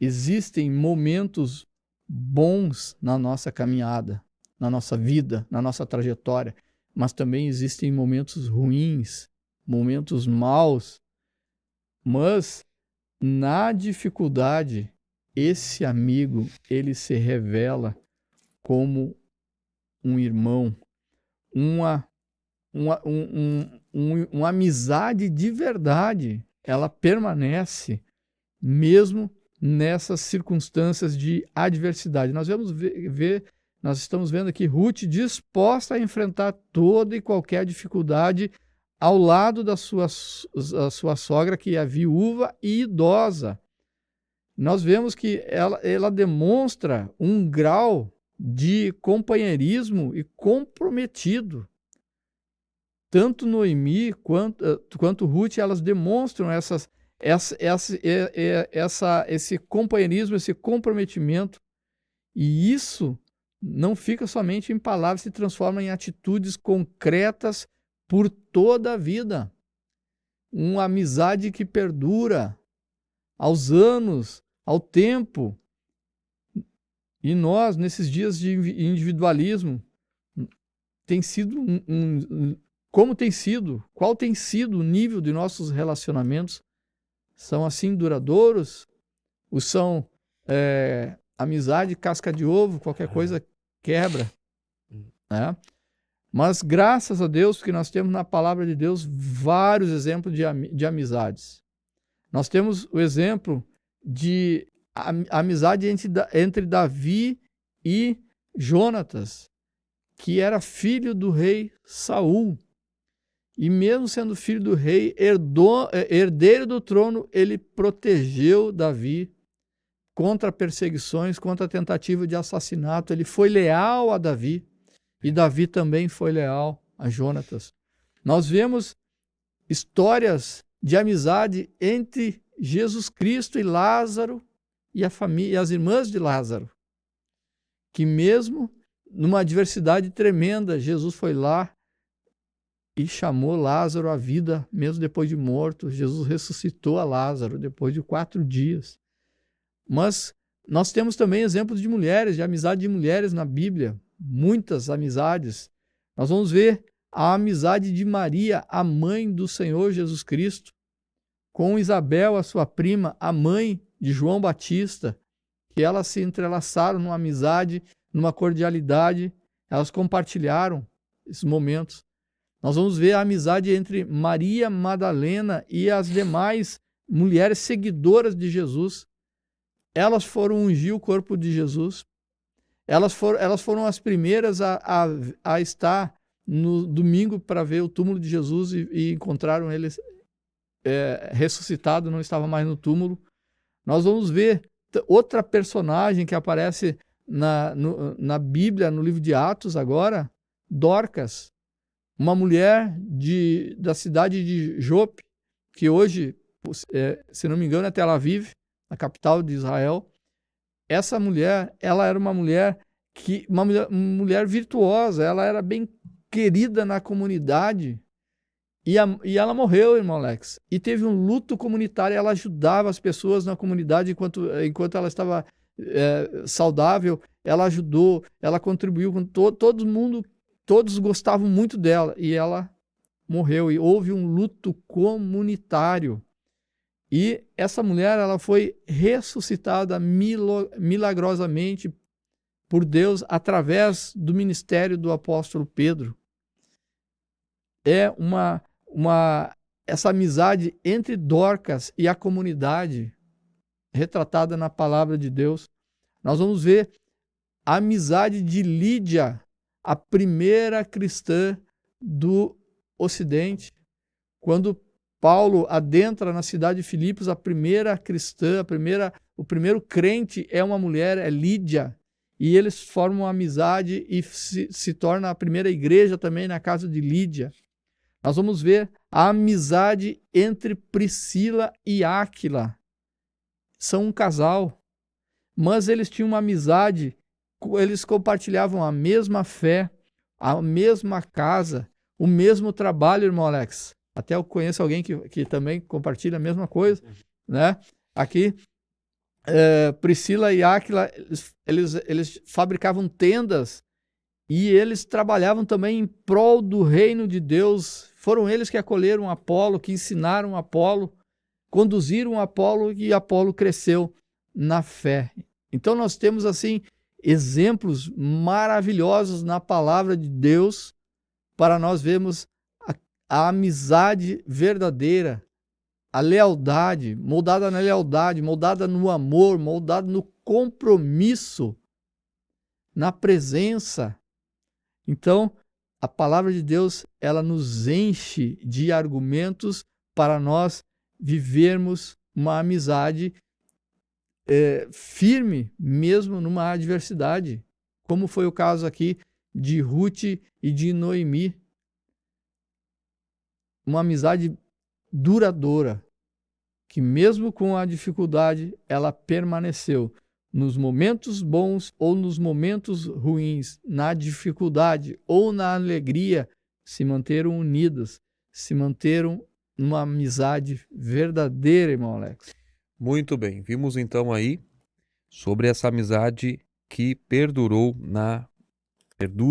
Existem momentos bons na nossa caminhada, na nossa vida, na nossa trajetória, mas também existem momentos ruins, momentos maus. Mas na dificuldade, esse amigo, ele se revela como um irmão, uma amizade de verdade. Ela permanece mesmo nessas circunstâncias de adversidade. Nós nós estamos vendo aqui Ruth disposta a enfrentar toda e qualquer dificuldade ao lado da sua sogra, que é viúva e idosa. Nós vemos que ela demonstra um grau de companheirismo e comprometido. Tanto Noemi quanto Ruth, elas demonstram esse companheirismo, esse comprometimento. E isso não fica somente em palavras, se transforma em atitudes concretas por toda a vida. Uma amizade que perdura aos anos, ao tempo. E nós, nesses dias de individualismo, qual tem sido o nível de nossos relacionamentos? São assim duradouros? Ou são amizade, casca de ovo, qualquer coisa quebra? Né? Mas graças a Deus que nós temos na palavra de Deus vários exemplos de amizades. Nós temos o exemplo de amizade entre Davi e Jonatas, que era filho do rei Saul. E mesmo sendo filho do rei, herdeiro do trono, ele protegeu Davi contra perseguições, contra a tentativa de assassinato. Ele foi leal a Davi. E Davi também foi leal a Jonatas. Nós vemos histórias de amizade entre Jesus Cristo e Lázaro e a família, e as irmãs de Lázaro, que mesmo numa adversidade tremenda, Jesus foi lá e chamou Lázaro à vida, mesmo depois de morto. Jesus ressuscitou a Lázaro depois de 4 dias. Mas nós temos também exemplos de mulheres, de amizade de mulheres na Bíblia, muitas amizades. Nós vamos ver a amizade de Maria, a mãe do Senhor Jesus Cristo, com Isabel, a sua prima, a mãe de João Batista, que elas se entrelaçaram numa amizade, numa cordialidade, elas compartilharam esses momentos. Nós vamos ver a amizade entre Maria Madalena e as demais mulheres seguidoras de Jesus. Elas foram ungir o corpo de Jesus. Elas foram as primeiras a estar no domingo para ver o túmulo de Jesus e encontraram ele ressuscitado, não estava mais no túmulo. Nós vamos ver outra personagem que aparece na Bíblia, no livro de Atos agora, Dorcas, uma mulher da cidade de Jope, que hoje, se não me engano, é Tel Aviv, a capital de Israel. Essa mulher, ela era uma mulher virtuosa, ela era bem querida na comunidade, e ela morreu, irmão Alex, e teve um luto comunitário. Ela ajudava as pessoas na comunidade enquanto ela estava saudável. Ela ajudou, ela contribuiu com todo mundo, todos gostavam muito dela, e ela morreu, e houve um luto comunitário. E essa mulher, ela foi ressuscitada milagrosamente por Deus através do ministério do apóstolo Pedro. É essa amizade entre Dorcas e a comunidade retratada na palavra de Deus. Nós vamos ver a amizade de Lídia, a primeira cristã do Ocidente. Quando Paulo adentra na cidade de Filipos, a primeira cristã, o primeiro crente é uma mulher, é Lídia. E eles formam uma amizade e se torna a primeira igreja também na casa de Lídia. Nós vamos ver a amizade entre Priscila e Áquila. São um casal, mas eles tinham uma amizade, eles compartilhavam a mesma fé, a mesma casa, o mesmo trabalho, irmão Alex. Até eu conheço alguém que também compartilha a mesma coisa, né? Aqui, Priscila e Áquila, eles fabricavam tendas e eles trabalhavam também em prol do reino de Deus. Foram eles que acolheram Apolo, que ensinaram Apolo, conduziram Apolo, e Apolo cresceu na fé. Então nós temos assim exemplos maravilhosos na palavra de Deus para nós vermos a amizade verdadeira, a lealdade, moldada na lealdade, moldada no amor, moldada no compromisso. na presença. Então, a palavra de Deus, ela nos enche de argumentos para nós vivermos uma amizade firme, mesmo numa adversidade, como foi o caso aqui de Ruth e de Noemi. Uma amizade duradoura, que mesmo com a dificuldade, ela permaneceu. Nos momentos bons ou nos momentos ruins, na dificuldade ou na alegria, se manteram unidas, se manteram numa amizade verdadeira, irmão Alex. Muito bem, vimos então aí sobre essa amizade que perdura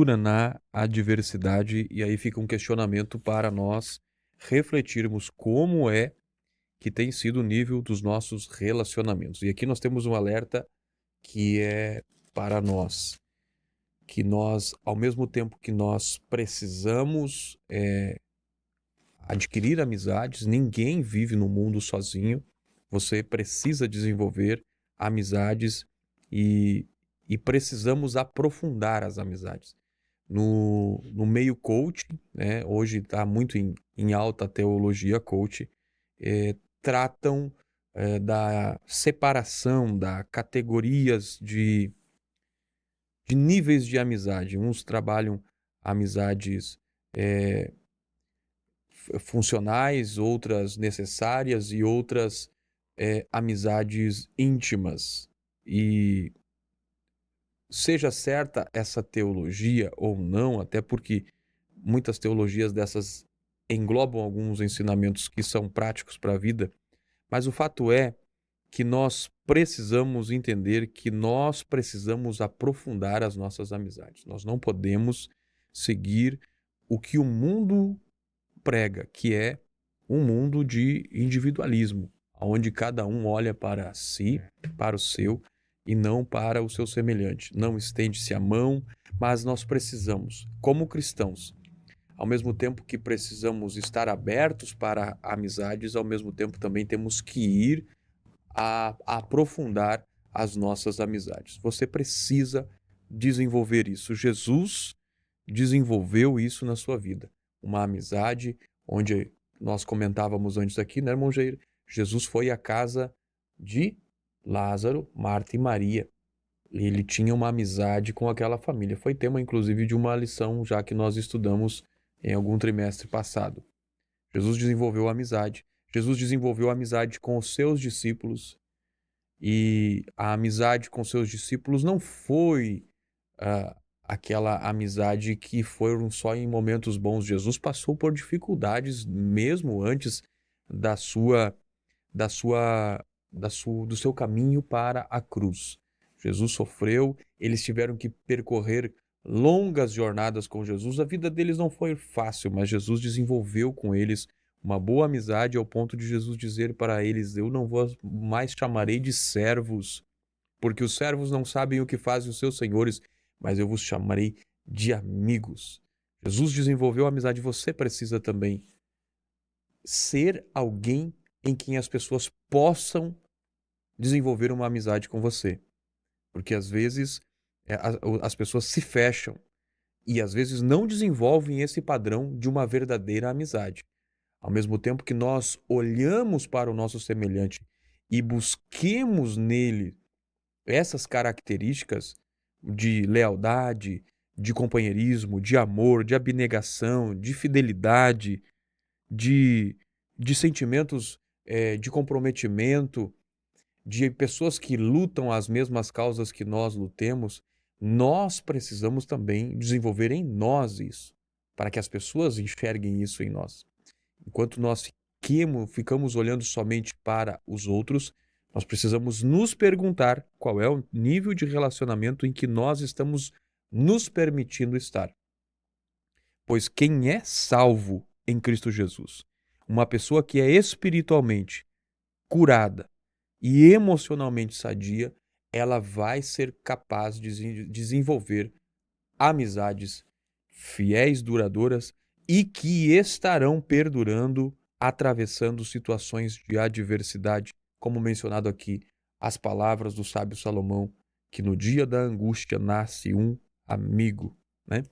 na adversidade, e aí fica um questionamento para nós refletirmos como é que tem sido o nível dos nossos relacionamentos. E aqui nós temos um alerta que é para nós, que nós, ao mesmo tempo que nós precisamos adquirir amizades, ninguém vive no mundo sozinho, você precisa desenvolver amizades e precisamos aprofundar as amizades. No meio coaching, né, hoje está muito em alta a teologia coach, tratam da separação, da categorias de níveis de amizade. Uns trabalham amizades funcionais, outras necessárias e outras amizades íntimas. E seja certa essa teologia ou não, até porque muitas teologias dessas englobam alguns ensinamentos que são práticos para a vida, mas o fato é que nós precisamos entender que nós precisamos aprofundar as nossas amizades. Nós não podemos seguir o que o mundo prega, que é um mundo de individualismo, onde cada um olha para si, para o seu, e não para o seu semelhante. Não estende-se a mão, mas nós precisamos, como cristãos, ao mesmo tempo que precisamos estar abertos para amizades, ao mesmo tempo também temos que ir a aprofundar as nossas amizades. Você precisa desenvolver isso. Jesus desenvolveu isso na sua vida. Uma amizade onde nós comentávamos antes aqui, né, irmão Jair? Jesus foi à casa de Lázaro, Marta e Maria. Ele tinha uma amizade com aquela família. Foi tema, inclusive, de uma lição já que nós estudamos em algum trimestre passado. Jesus desenvolveu amizade. Jesus desenvolveu amizade com os seus discípulos. E a amizade com seus discípulos não foi aquela amizade que foram só em momentos bons. Jesus passou por dificuldades mesmo antes do seu caminho para a cruz. Jesus sofreu, eles tiveram que percorrer longas jornadas com Jesus. A vida deles não foi fácil, mas Jesus desenvolveu com eles uma boa amizade ao ponto de Jesus dizer para eles: eu não vos mais chamarei de servos, porque os servos não sabem o que fazem os seus senhores, mas eu vos chamarei de amigos. Jesus desenvolveu a amizade. Você precisa também ser alguém em quem as pessoas possam desenvolver uma amizade com você. Porque às vezes as pessoas se fecham e às vezes não desenvolvem esse padrão de uma verdadeira amizade. Ao mesmo tempo que nós olhamos para o nosso semelhante e busquemos nele essas características de lealdade, de companheirismo, de amor, de abnegação, de fidelidade, de sentimentos de comprometimento, de pessoas que lutam as mesmas causas que nós lutemos, nós precisamos também desenvolver em nós isso, para que as pessoas enxerguem isso em nós. Enquanto nós ficamos olhando somente para os outros, nós precisamos nos perguntar qual é o nível de relacionamento em que nós estamos nos permitindo estar. Pois quem é salvo em Cristo Jesus, uma pessoa que é espiritualmente curada e emocionalmente sadia, ela vai ser capaz de desenvolver amizades fiéis, duradouras e que estarão perdurando, atravessando situações de adversidade, como mencionado aqui, as palavras do sábio Salomão, que no dia da angústia nasce um amigo, né?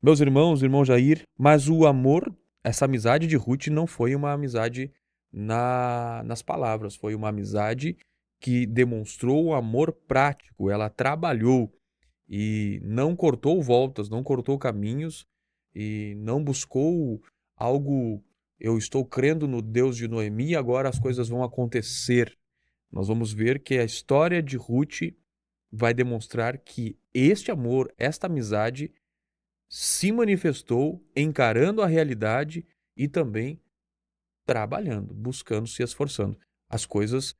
Meus irmãos, irmão Jair, mas o amor, essa amizade de Ruth não foi uma amizade nas palavras, foi uma amizade que demonstrou o amor prático. Ela trabalhou e não cortou voltas, não cortou caminhos e não buscou algo. Eu estou crendo no Deus de Noemi, agora as coisas vão acontecer. Nós vamos ver que a história de Ruth vai demonstrar que este amor, esta amizade, se manifestou encarando a realidade e também trabalhando, buscando, se esforçando. As coisas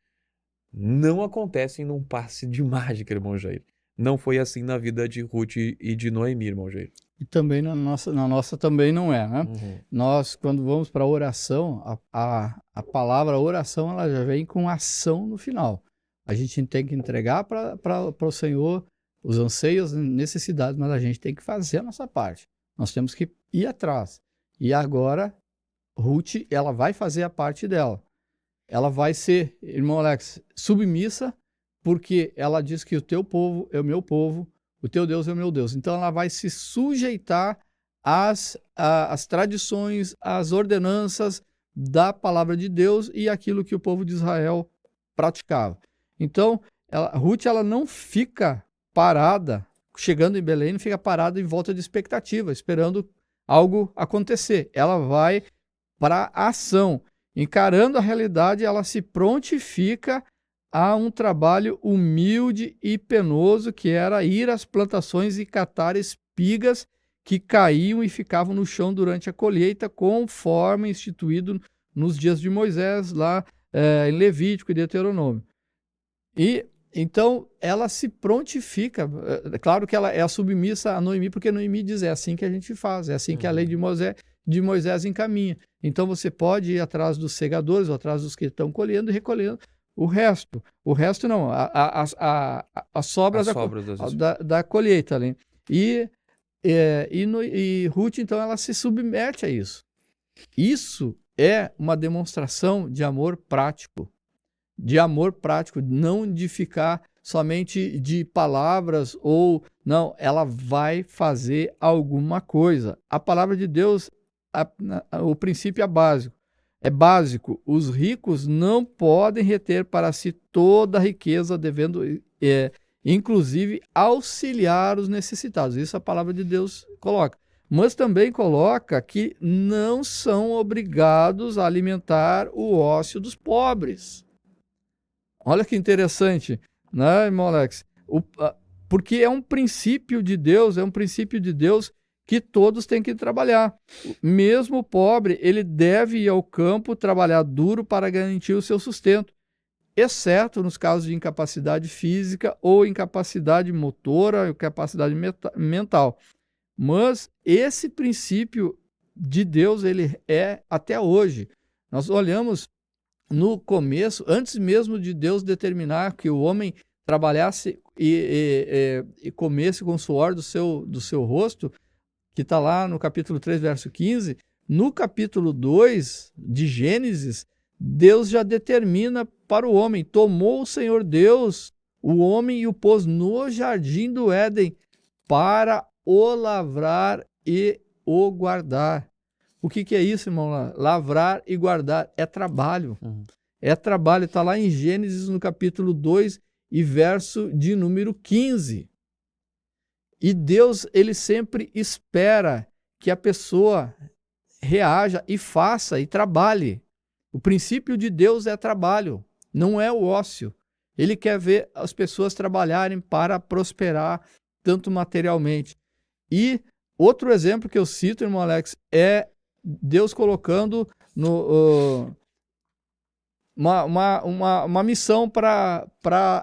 não acontecem num passe de mágica, irmão Jair. Não foi assim na vida de Ruth e de Noemi, irmão Jair. E também na nossa também não é, né? Nós, quando vamos para a oração, a palavra oração, ela já vem com ação no final. A gente tem que entregar para o Senhor os anseios, necessidades, mas a gente tem que fazer a nossa parte. Nós temos que ir atrás. E agora, Ruth, ela vai fazer a parte dela. Ela vai ser, irmão Alex, submissa, porque ela diz que o teu povo é o meu povo, o teu Deus é o meu Deus. Então ela vai se sujeitar às tradições, às ordenanças da palavra de Deus e aquilo que o povo de Israel praticava. Então, Ruth, ela não fica parada, chegando em Belém, não fica parada em volta de expectativa, esperando algo acontecer. Ela vai para a ação. Encarando a realidade, ela se prontifica a um trabalho humilde e penoso, que era ir às plantações e catar espigas que caíam e ficavam no chão durante a colheita, conforme instituído nos dias de Moisés, lá em Levítico e Deuteronômio. E então ela se prontifica. É claro que ela é submissa a Noemi, porque Noemi diz: é assim que a gente faz, é assim que a lei de Moisés encaminha. Então você pode ir atrás dos segadores ou atrás dos que estão colhendo e recolhendo o resto. O resto não, as sobras da colheita ali. E Ruth, então, ela se submete a isso. Isso é uma demonstração de amor prático. De amor prático, não de ficar somente de palavras ou... Não, ela vai fazer alguma coisa. A palavra de Deus, o princípio é básico. É básico. Os ricos não podem reter para si toda a riqueza, devendo, inclusive, auxiliar os necessitados. Isso a palavra de Deus coloca. Mas também coloca que não são obrigados a alimentar o ócio dos pobres. Olha que interessante, né, irmão Alex? Porque é um princípio de Deus, que todos têm que trabalhar. Mesmo o pobre, ele deve ir ao campo trabalhar duro para garantir o seu sustento, exceto nos casos de incapacidade física ou incapacidade motora, incapacidade mental. Mas esse princípio de Deus, ele é até hoje. Nós olhamos no começo, antes mesmo de Deus determinar que o homem trabalhasse e comesse com o suor do seu rosto, que está lá no capítulo 3, verso 15, no capítulo 2 de Gênesis, Deus já determina para o homem: tomou o Senhor Deus o homem e o pôs no jardim do Éden para o lavrar e o guardar. O que é isso, irmão? Lavrar e guardar é trabalho. É trabalho, está lá em Gênesis, no capítulo 2 e verso de número 15. E Deus, ele sempre espera que a pessoa reaja e faça e trabalhe. O princípio de Deus é trabalho, não é o ócio. Ele quer ver as pessoas trabalharem para prosperar, tanto materialmente. E outro exemplo que eu cito, irmão Alex, é Deus colocando uma missão para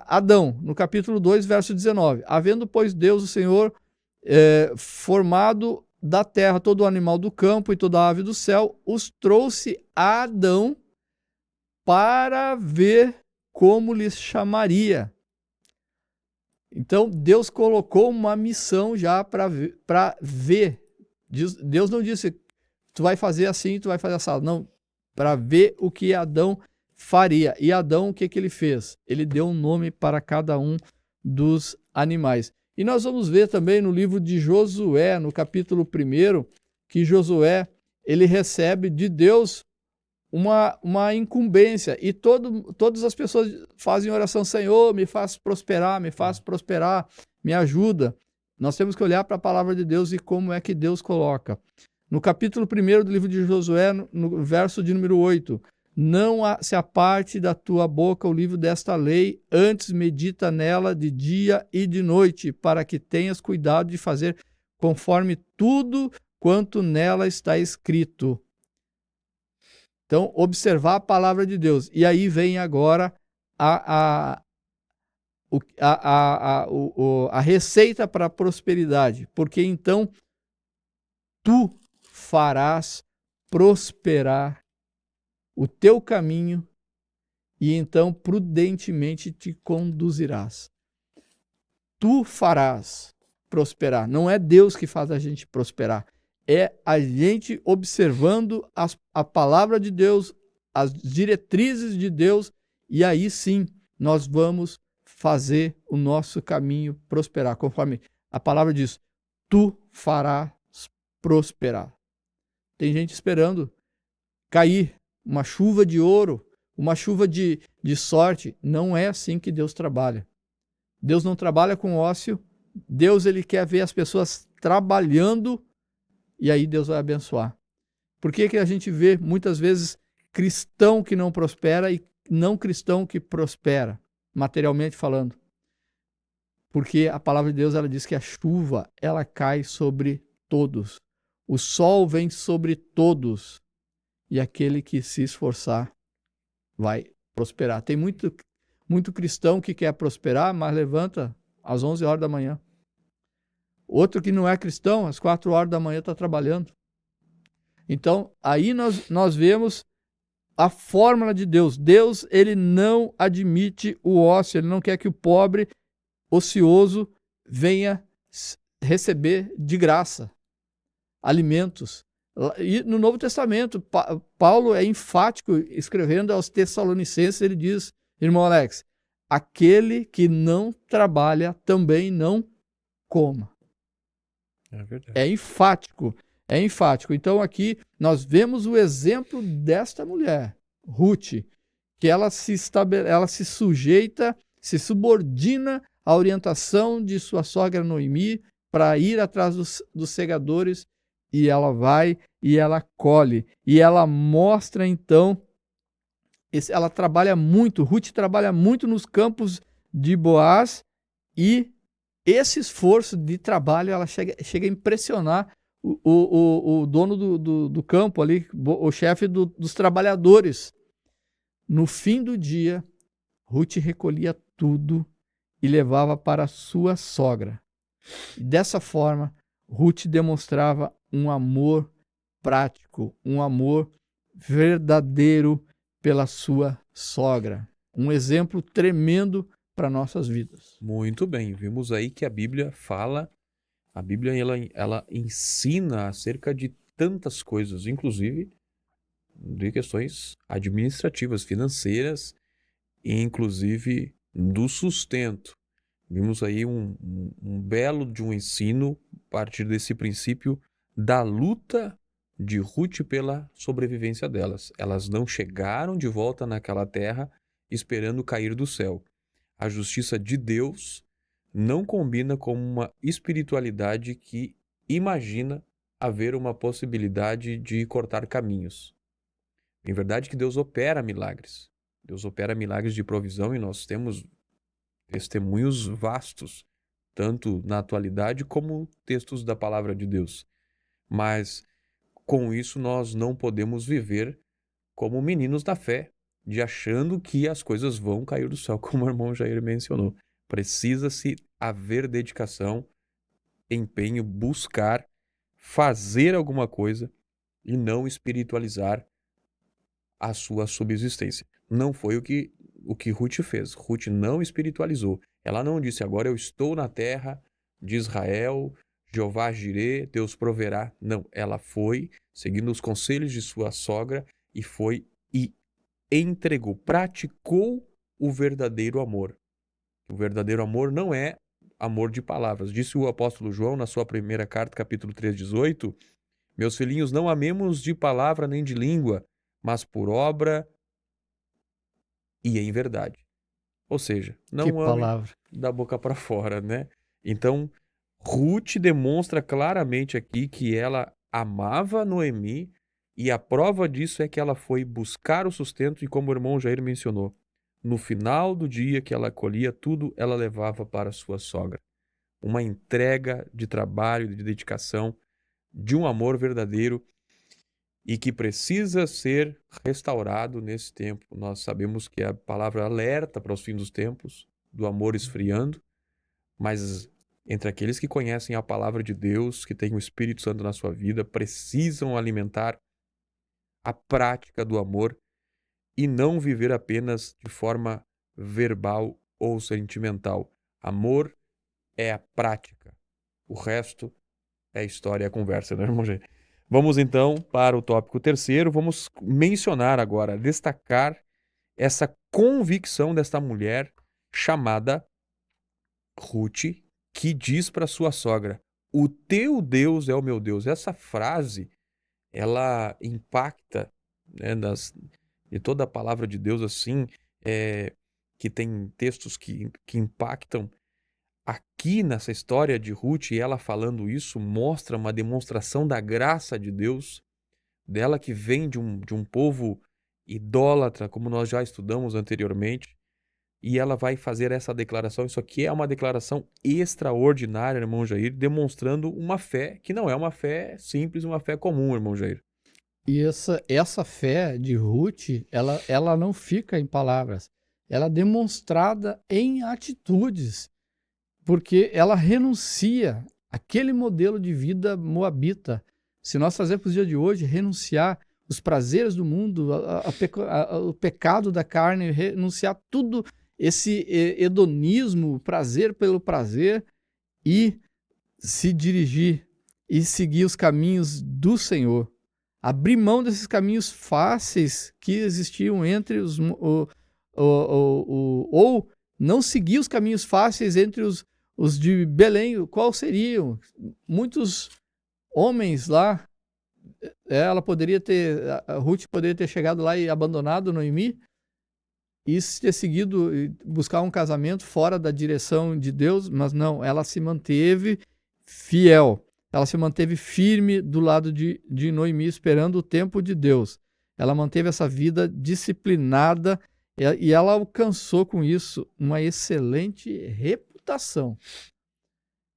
Adão, no capítulo 2, verso 19. Havendo, pois, Deus, o Senhor, formado da terra todo o animal do campo e toda a ave do céu, os trouxe a Adão para ver como lhes chamaria. Então, Deus colocou uma missão já para ver. Deus não disse: tu vai fazer assim, tu vai fazer assado. Não, para ver o que Adão faria. E Adão, o que ele fez? Ele deu um nome para cada um dos animais. E nós vamos ver também no livro de Josué, no capítulo 1, que Josué ele recebe de Deus uma incumbência. E todas as pessoas fazem oração: Senhor, me faz prosperar, me ajuda. Nós temos que olhar para a palavra de Deus e como é que Deus coloca. No capítulo 1 do livro de Josué, no verso de número 8, não se aparte da tua boca o livro desta lei, antes medita nela de dia e de noite, para que tenhas cuidado de fazer conforme tudo quanto nela está escrito. Então, observar a palavra de Deus. E aí vem agora a receita para a prosperidade. Porque então tu farás prosperar o teu caminho e então prudentemente te conduzirás. Tu farás prosperar. Não é Deus que faz a gente prosperar. É a gente observando a palavra de Deus, as diretrizes de Deus, e aí sim nós vamos fazer o nosso caminho prosperar. Conforme a palavra diz, tu farás prosperar. Tem gente esperando cair uma chuva de ouro, uma chuva de sorte. Não é assim que Deus trabalha. Deus não trabalha com ócio. Deus ele quer ver as pessoas trabalhando e aí Deus vai abençoar. Por que a gente vê muitas vezes cristão que não prospera e não cristão que prospera, materialmente falando? Porque a palavra de Deus ela diz que a chuva ela cai sobre todos. O sol vem sobre todos. E aquele que se esforçar vai prosperar. Tem muito cristão que quer prosperar, mas levanta às 11 horas da manhã. Outro que não é cristão, às 4 horas da manhã está trabalhando. Então, aí nós vemos a fórmula de Deus. Deus, ele não admite o ócio, ele não quer que o pobre ocioso venha receber de graça alimentos. E no Novo Testamento, Paulo é enfático, escrevendo aos Tessalonicenses, ele diz, irmão Alex, aquele que não trabalha também não coma. É verdade. É enfático. Então aqui nós vemos o exemplo desta mulher, Ruth, que ela se sujeita, se subordina à orientação de sua sogra Noemi para ir atrás dos segadores, e ela vai e ela colhe. E ela mostra então, ela trabalha muito, Ruth trabalha muito nos campos de Boaz, e esse esforço de trabalho, ela chega a impressionar o dono do campo ali, o chefe dos trabalhadores. No fim do dia, Ruth recolhia tudo e levava para sua sogra. E dessa forma, Ruth demonstrava um amor prático, um amor verdadeiro pela sua sogra. Um exemplo tremendo para nossas vidas. Muito bem, vimos aí que a Bíblia ela ensina acerca de tantas coisas, inclusive de questões administrativas, financeiras e inclusive do sustento. Vimos aí um belo de um ensino a partir desse princípio da luta de Ruth pela sobrevivência delas. Elas não chegaram de volta naquela terra esperando cair do céu. A justiça de Deus não combina com uma espiritualidade que imagina haver uma possibilidade de cortar caminhos. Em verdade que Deus opera milagres. Deus opera milagres de provisão e nós temos testemunhos vastos, tanto na atualidade como textos da palavra de Deus. Mas com isso nós não podemos viver como meninos da fé, de achando que as coisas vão cair do céu, como o irmão Jair mencionou. Precisa-se haver dedicação, empenho, buscar, fazer alguma coisa e não espiritualizar a sua subsistência. Não foi o que Ruth fez. Ruth não espiritualizou. Ela não disse, agora eu estou na terra de Israel, Jeová Jirê, Deus proverá. Não, ela foi seguindo os conselhos de sua sogra e foi e entregou, praticou o verdadeiro amor. O verdadeiro amor não é amor de palavras. Disse o apóstolo João na sua primeira carta, capítulo 3:18: Meus filhinhos, não amemos de palavra nem de língua, mas por obra e em verdade. Ou seja, Que não ame palavra. da boca para fora, né? Então, Ruth demonstra claramente aqui que ela amava Noemi, e a prova disso é que ela foi buscar o sustento, e como o irmão Jair mencionou, no final do dia que ela colhia tudo, ela levava para sua sogra. Uma entrega de trabalho, de dedicação, de um amor verdadeiro e que precisa ser restaurado nesse tempo. Nós sabemos que a palavra alerta para os fins dos tempos, do amor esfriando, mas entre aqueles que conhecem a palavra de Deus, que têm o Espírito Santo na sua vida, precisam alimentar a prática do amor e não viver apenas de forma verbal ou sentimental. Amor é a prática. O resto é história, é conversa, né, irmão? Vamos então para o tópico terceiro. Vamos mencionar agora, destacar essa convicção desta mulher chamada Ruth, que diz para sua sogra: O teu Deus é o meu Deus. Essa frase, ela impacta, né, de toda a palavra de Deus, assim, que tem textos que impactam. Aqui nessa história de Ruth, ela falando isso mostra uma demonstração da graça de Deus, dela que vem de um povo idólatra, como nós já estudamos anteriormente, e ela vai fazer essa declaração. Isso aqui é uma declaração extraordinária, irmão Jair, demonstrando uma fé que não é uma fé simples, uma fé comum, irmão Jair. E essa fé de Ruth, ela não fica em palavras, ela é demonstrada em atitudes, porque ela renuncia àquele modelo de vida moabita. Se nós fazermos para o dia de hoje, renunciar os prazeres do mundo, o pecado da carne, renunciar tudo esse hedonismo, prazer pelo prazer, e se dirigir e seguir os caminhos do Senhor. Abrir mão desses caminhos fáceis que existiam entre os... ou não seguir os caminhos fáceis entre os de Belém. Qual seriam? Muitos homens lá, ela poderia ter, a Ruth poderia ter chegado lá e abandonado Noemi e ter seguido, buscar um casamento fora da direção de Deus, mas não, ela se manteve fiel, ela se manteve firme do lado de Noemi, esperando o tempo de Deus. Ela manteve essa vida disciplinada e ela alcançou com isso uma excelente reputação.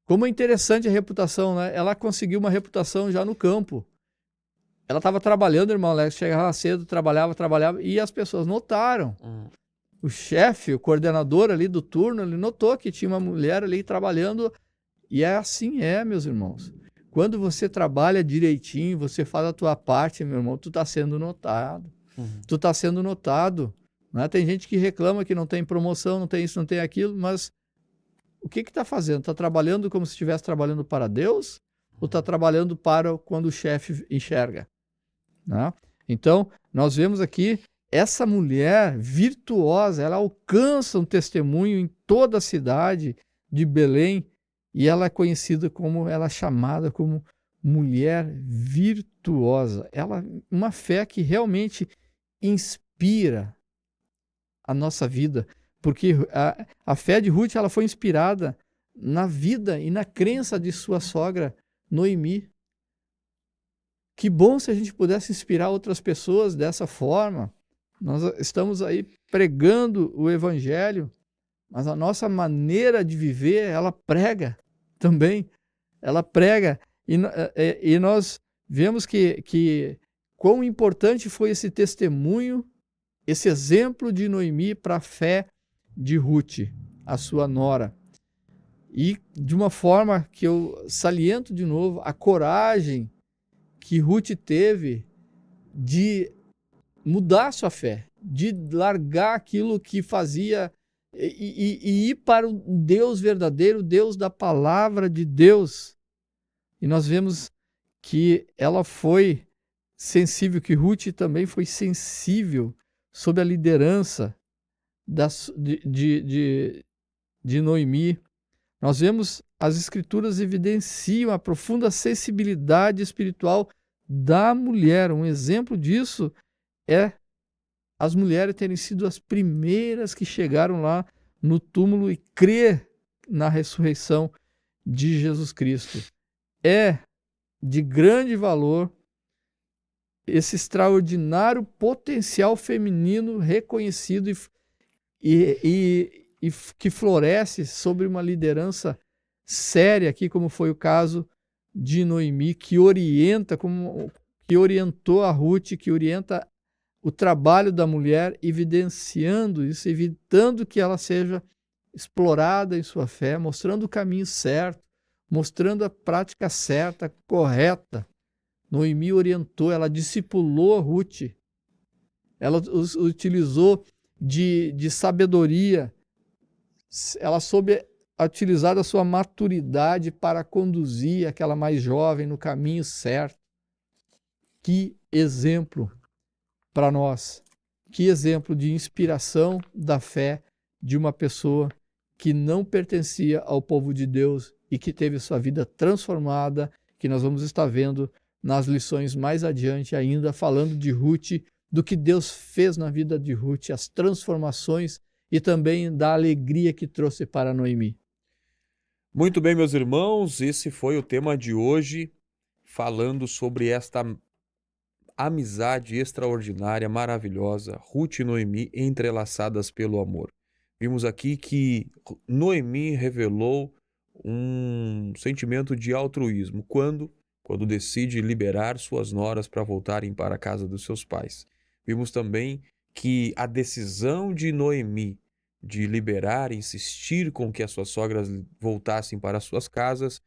Como é interessante a reputação, né? Ela conseguiu uma reputação já no campo. Ela estava trabalhando, irmão Alex, chegava cedo, trabalhava, e as pessoas notaram. O chefe, o coordenador ali do turno, ele notou que tinha uma mulher ali trabalhando, e assim meus irmãos. Quando você trabalha direitinho, você faz a tua parte, meu irmão, tu está sendo notado. Tu está sendo notado. Né? Tem gente que reclama que não tem promoção, não tem isso, não tem aquilo, mas o que está fazendo? Está trabalhando como se estivesse trabalhando para Deus? Ou está trabalhando para quando o chefe enxerga? Né? Então, nós vemos aqui essa mulher virtuosa, ela alcança um testemunho em toda a cidade de Belém, e ela é conhecida como, ela é chamada como mulher virtuosa. Ela, uma fé que realmente inspira a nossa vida, porque a fé de Ruth, ela foi inspirada na vida e na crença de sua sogra Noemi. Que bom se a gente pudesse inspirar outras pessoas dessa forma. Nós estamos aí pregando o evangelho, mas a nossa maneira de viver, ela prega também. Ela prega. E nós vemos que quão importante foi esse testemunho, esse exemplo de Noemi para a fé de Ruth, a sua nora. E de uma forma que eu saliento de novo, a coragem que Ruth teve de mudar sua fé, de largar aquilo que fazia e ir para o Deus verdadeiro, Deus da palavra de Deus. E nós vemos que ela foi sensível, que Ruth também foi sensível sob a liderança de Noemi, nós vemos as Escrituras evidenciam a profunda sensibilidade espiritual da mulher. Um exemplo disso é as mulheres terem sido as primeiras que chegaram lá no túmulo e crer na ressurreição de Jesus Cristo. É de grande valor esse extraordinário potencial feminino reconhecido e que floresce sobre uma liderança séria aqui, como foi o caso de Noemi, que orientou a Ruth, que orienta o trabalho da mulher, evidenciando isso, evitando que ela seja explorada em sua fé, mostrando o caminho certo, mostrando a prática certa, correta. Noemi orientou, ela discipulou Ruth, ela utilizou de sabedoria, ela soube utilizar a sua maturidade para conduzir aquela mais jovem no caminho certo. Que exemplo para nós, que exemplo de inspiração da fé de uma pessoa que não pertencia ao povo de Deus e que teve sua vida transformada, que nós vamos estar vendo nas lições mais adiante ainda, falando de Ruth, do que Deus fez na vida de Ruth, as transformações e também da alegria que trouxe para Noemi. Muito bem, meus irmãos, esse foi o tema de hoje, falando sobre esta amizade extraordinária, maravilhosa, Ruth e Noemi entrelaçadas pelo amor. Vimos aqui que Noemi revelou um sentimento de altruísmo quando decide liberar suas noras para voltarem para a casa dos seus pais. Vimos também que a decisão de Noemi de liberar, insistir com que as suas sogras voltassem para suas casas,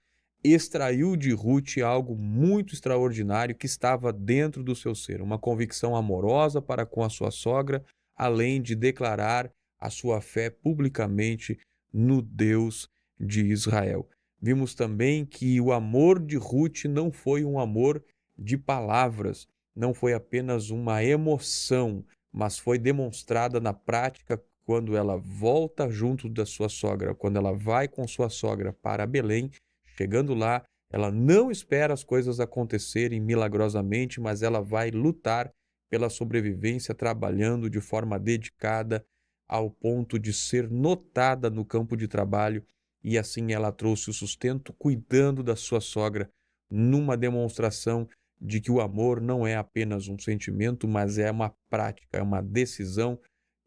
extraiu de Ruth algo muito extraordinário que estava dentro do seu ser, uma convicção amorosa para com a sua sogra, além de declarar a sua fé publicamente no Deus de Israel. Vimos também que o amor de Ruth não foi um amor de palavras, não foi apenas uma emoção, mas foi demonstrada na prática quando ela volta junto da sua sogra, quando ela vai com sua sogra para Belém. Chegando lá, ela não espera as coisas acontecerem milagrosamente, mas ela vai lutar pela sobrevivência, trabalhando de forma dedicada ao ponto de ser notada no campo de trabalho, e assim ela trouxe o sustento cuidando da sua sogra, numa demonstração de que o amor não é apenas um sentimento, mas é uma prática, é uma decisão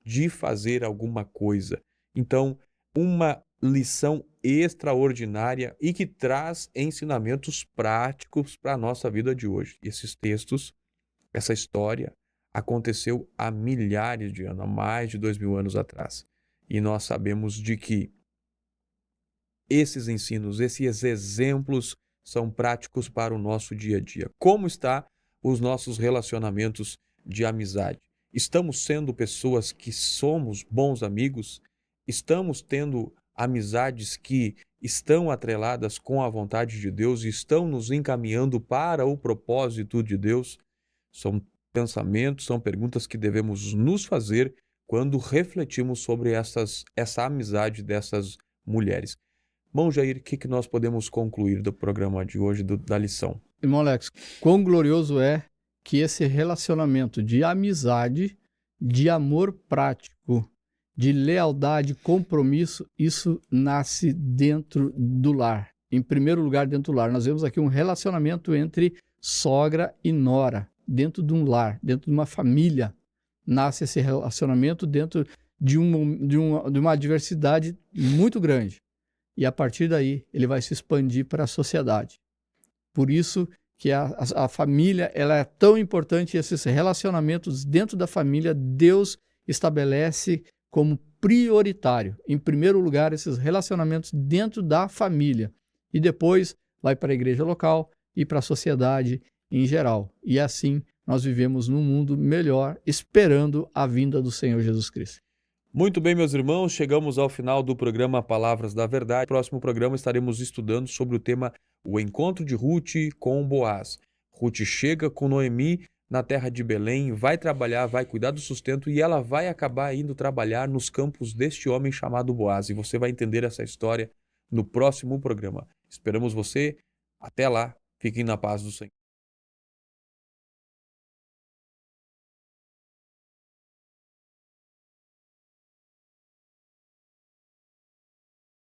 de fazer alguma coisa. Então, uma lição extraordinária e que traz ensinamentos práticos para a nossa vida de hoje. Esses textos, essa história, aconteceu há milhares de anos, há mais de 2000 anos atrás. E nós sabemos de que esses ensinos, esses exemplos são práticos para o nosso dia a dia. Como estão os nossos relacionamentos de amizade? Estamos sendo pessoas que somos bons amigos? Estamos tendo amizades que estão atreladas com a vontade de Deus e estão nos encaminhando para o propósito de Deus? São pensamentos, são perguntas que devemos nos fazer quando refletimos sobre essa amizade dessas mulheres. Bom, Jair, o que nós podemos concluir do programa de hoje, da lição? Irmão Alex, quão glorioso é que esse relacionamento de amizade, de amor prático, de lealdade, compromisso, isso nasce dentro do lar. Em primeiro lugar, dentro do lar. Nós vemos aqui um relacionamento entre sogra e nora, dentro de um lar, dentro de uma família. Nasce esse relacionamento dentro de uma diversidade muito grande. E a partir daí, ele vai se expandir para a sociedade. Por isso que a família ela é tão importante, esses relacionamentos dentro da família, Deus estabelece como prioritário. Em primeiro lugar, esses relacionamentos dentro da família. E depois vai para a igreja local e para a sociedade em geral. E assim nós vivemos num mundo melhor, esperando a vinda do Senhor Jesus Cristo. Muito bem, meus irmãos, chegamos ao final do programa Palavras da Verdade. No próximo programa estaremos estudando sobre o tema O Encontro de Ruth com Boaz. Ruth chega com Noemi na terra de Belém, vai trabalhar, vai cuidar do sustento e ela vai acabar indo trabalhar nos campos deste homem chamado Boaz. E você vai entender essa história no próximo programa. Esperamos você. Até lá. Fiquem na paz do Senhor.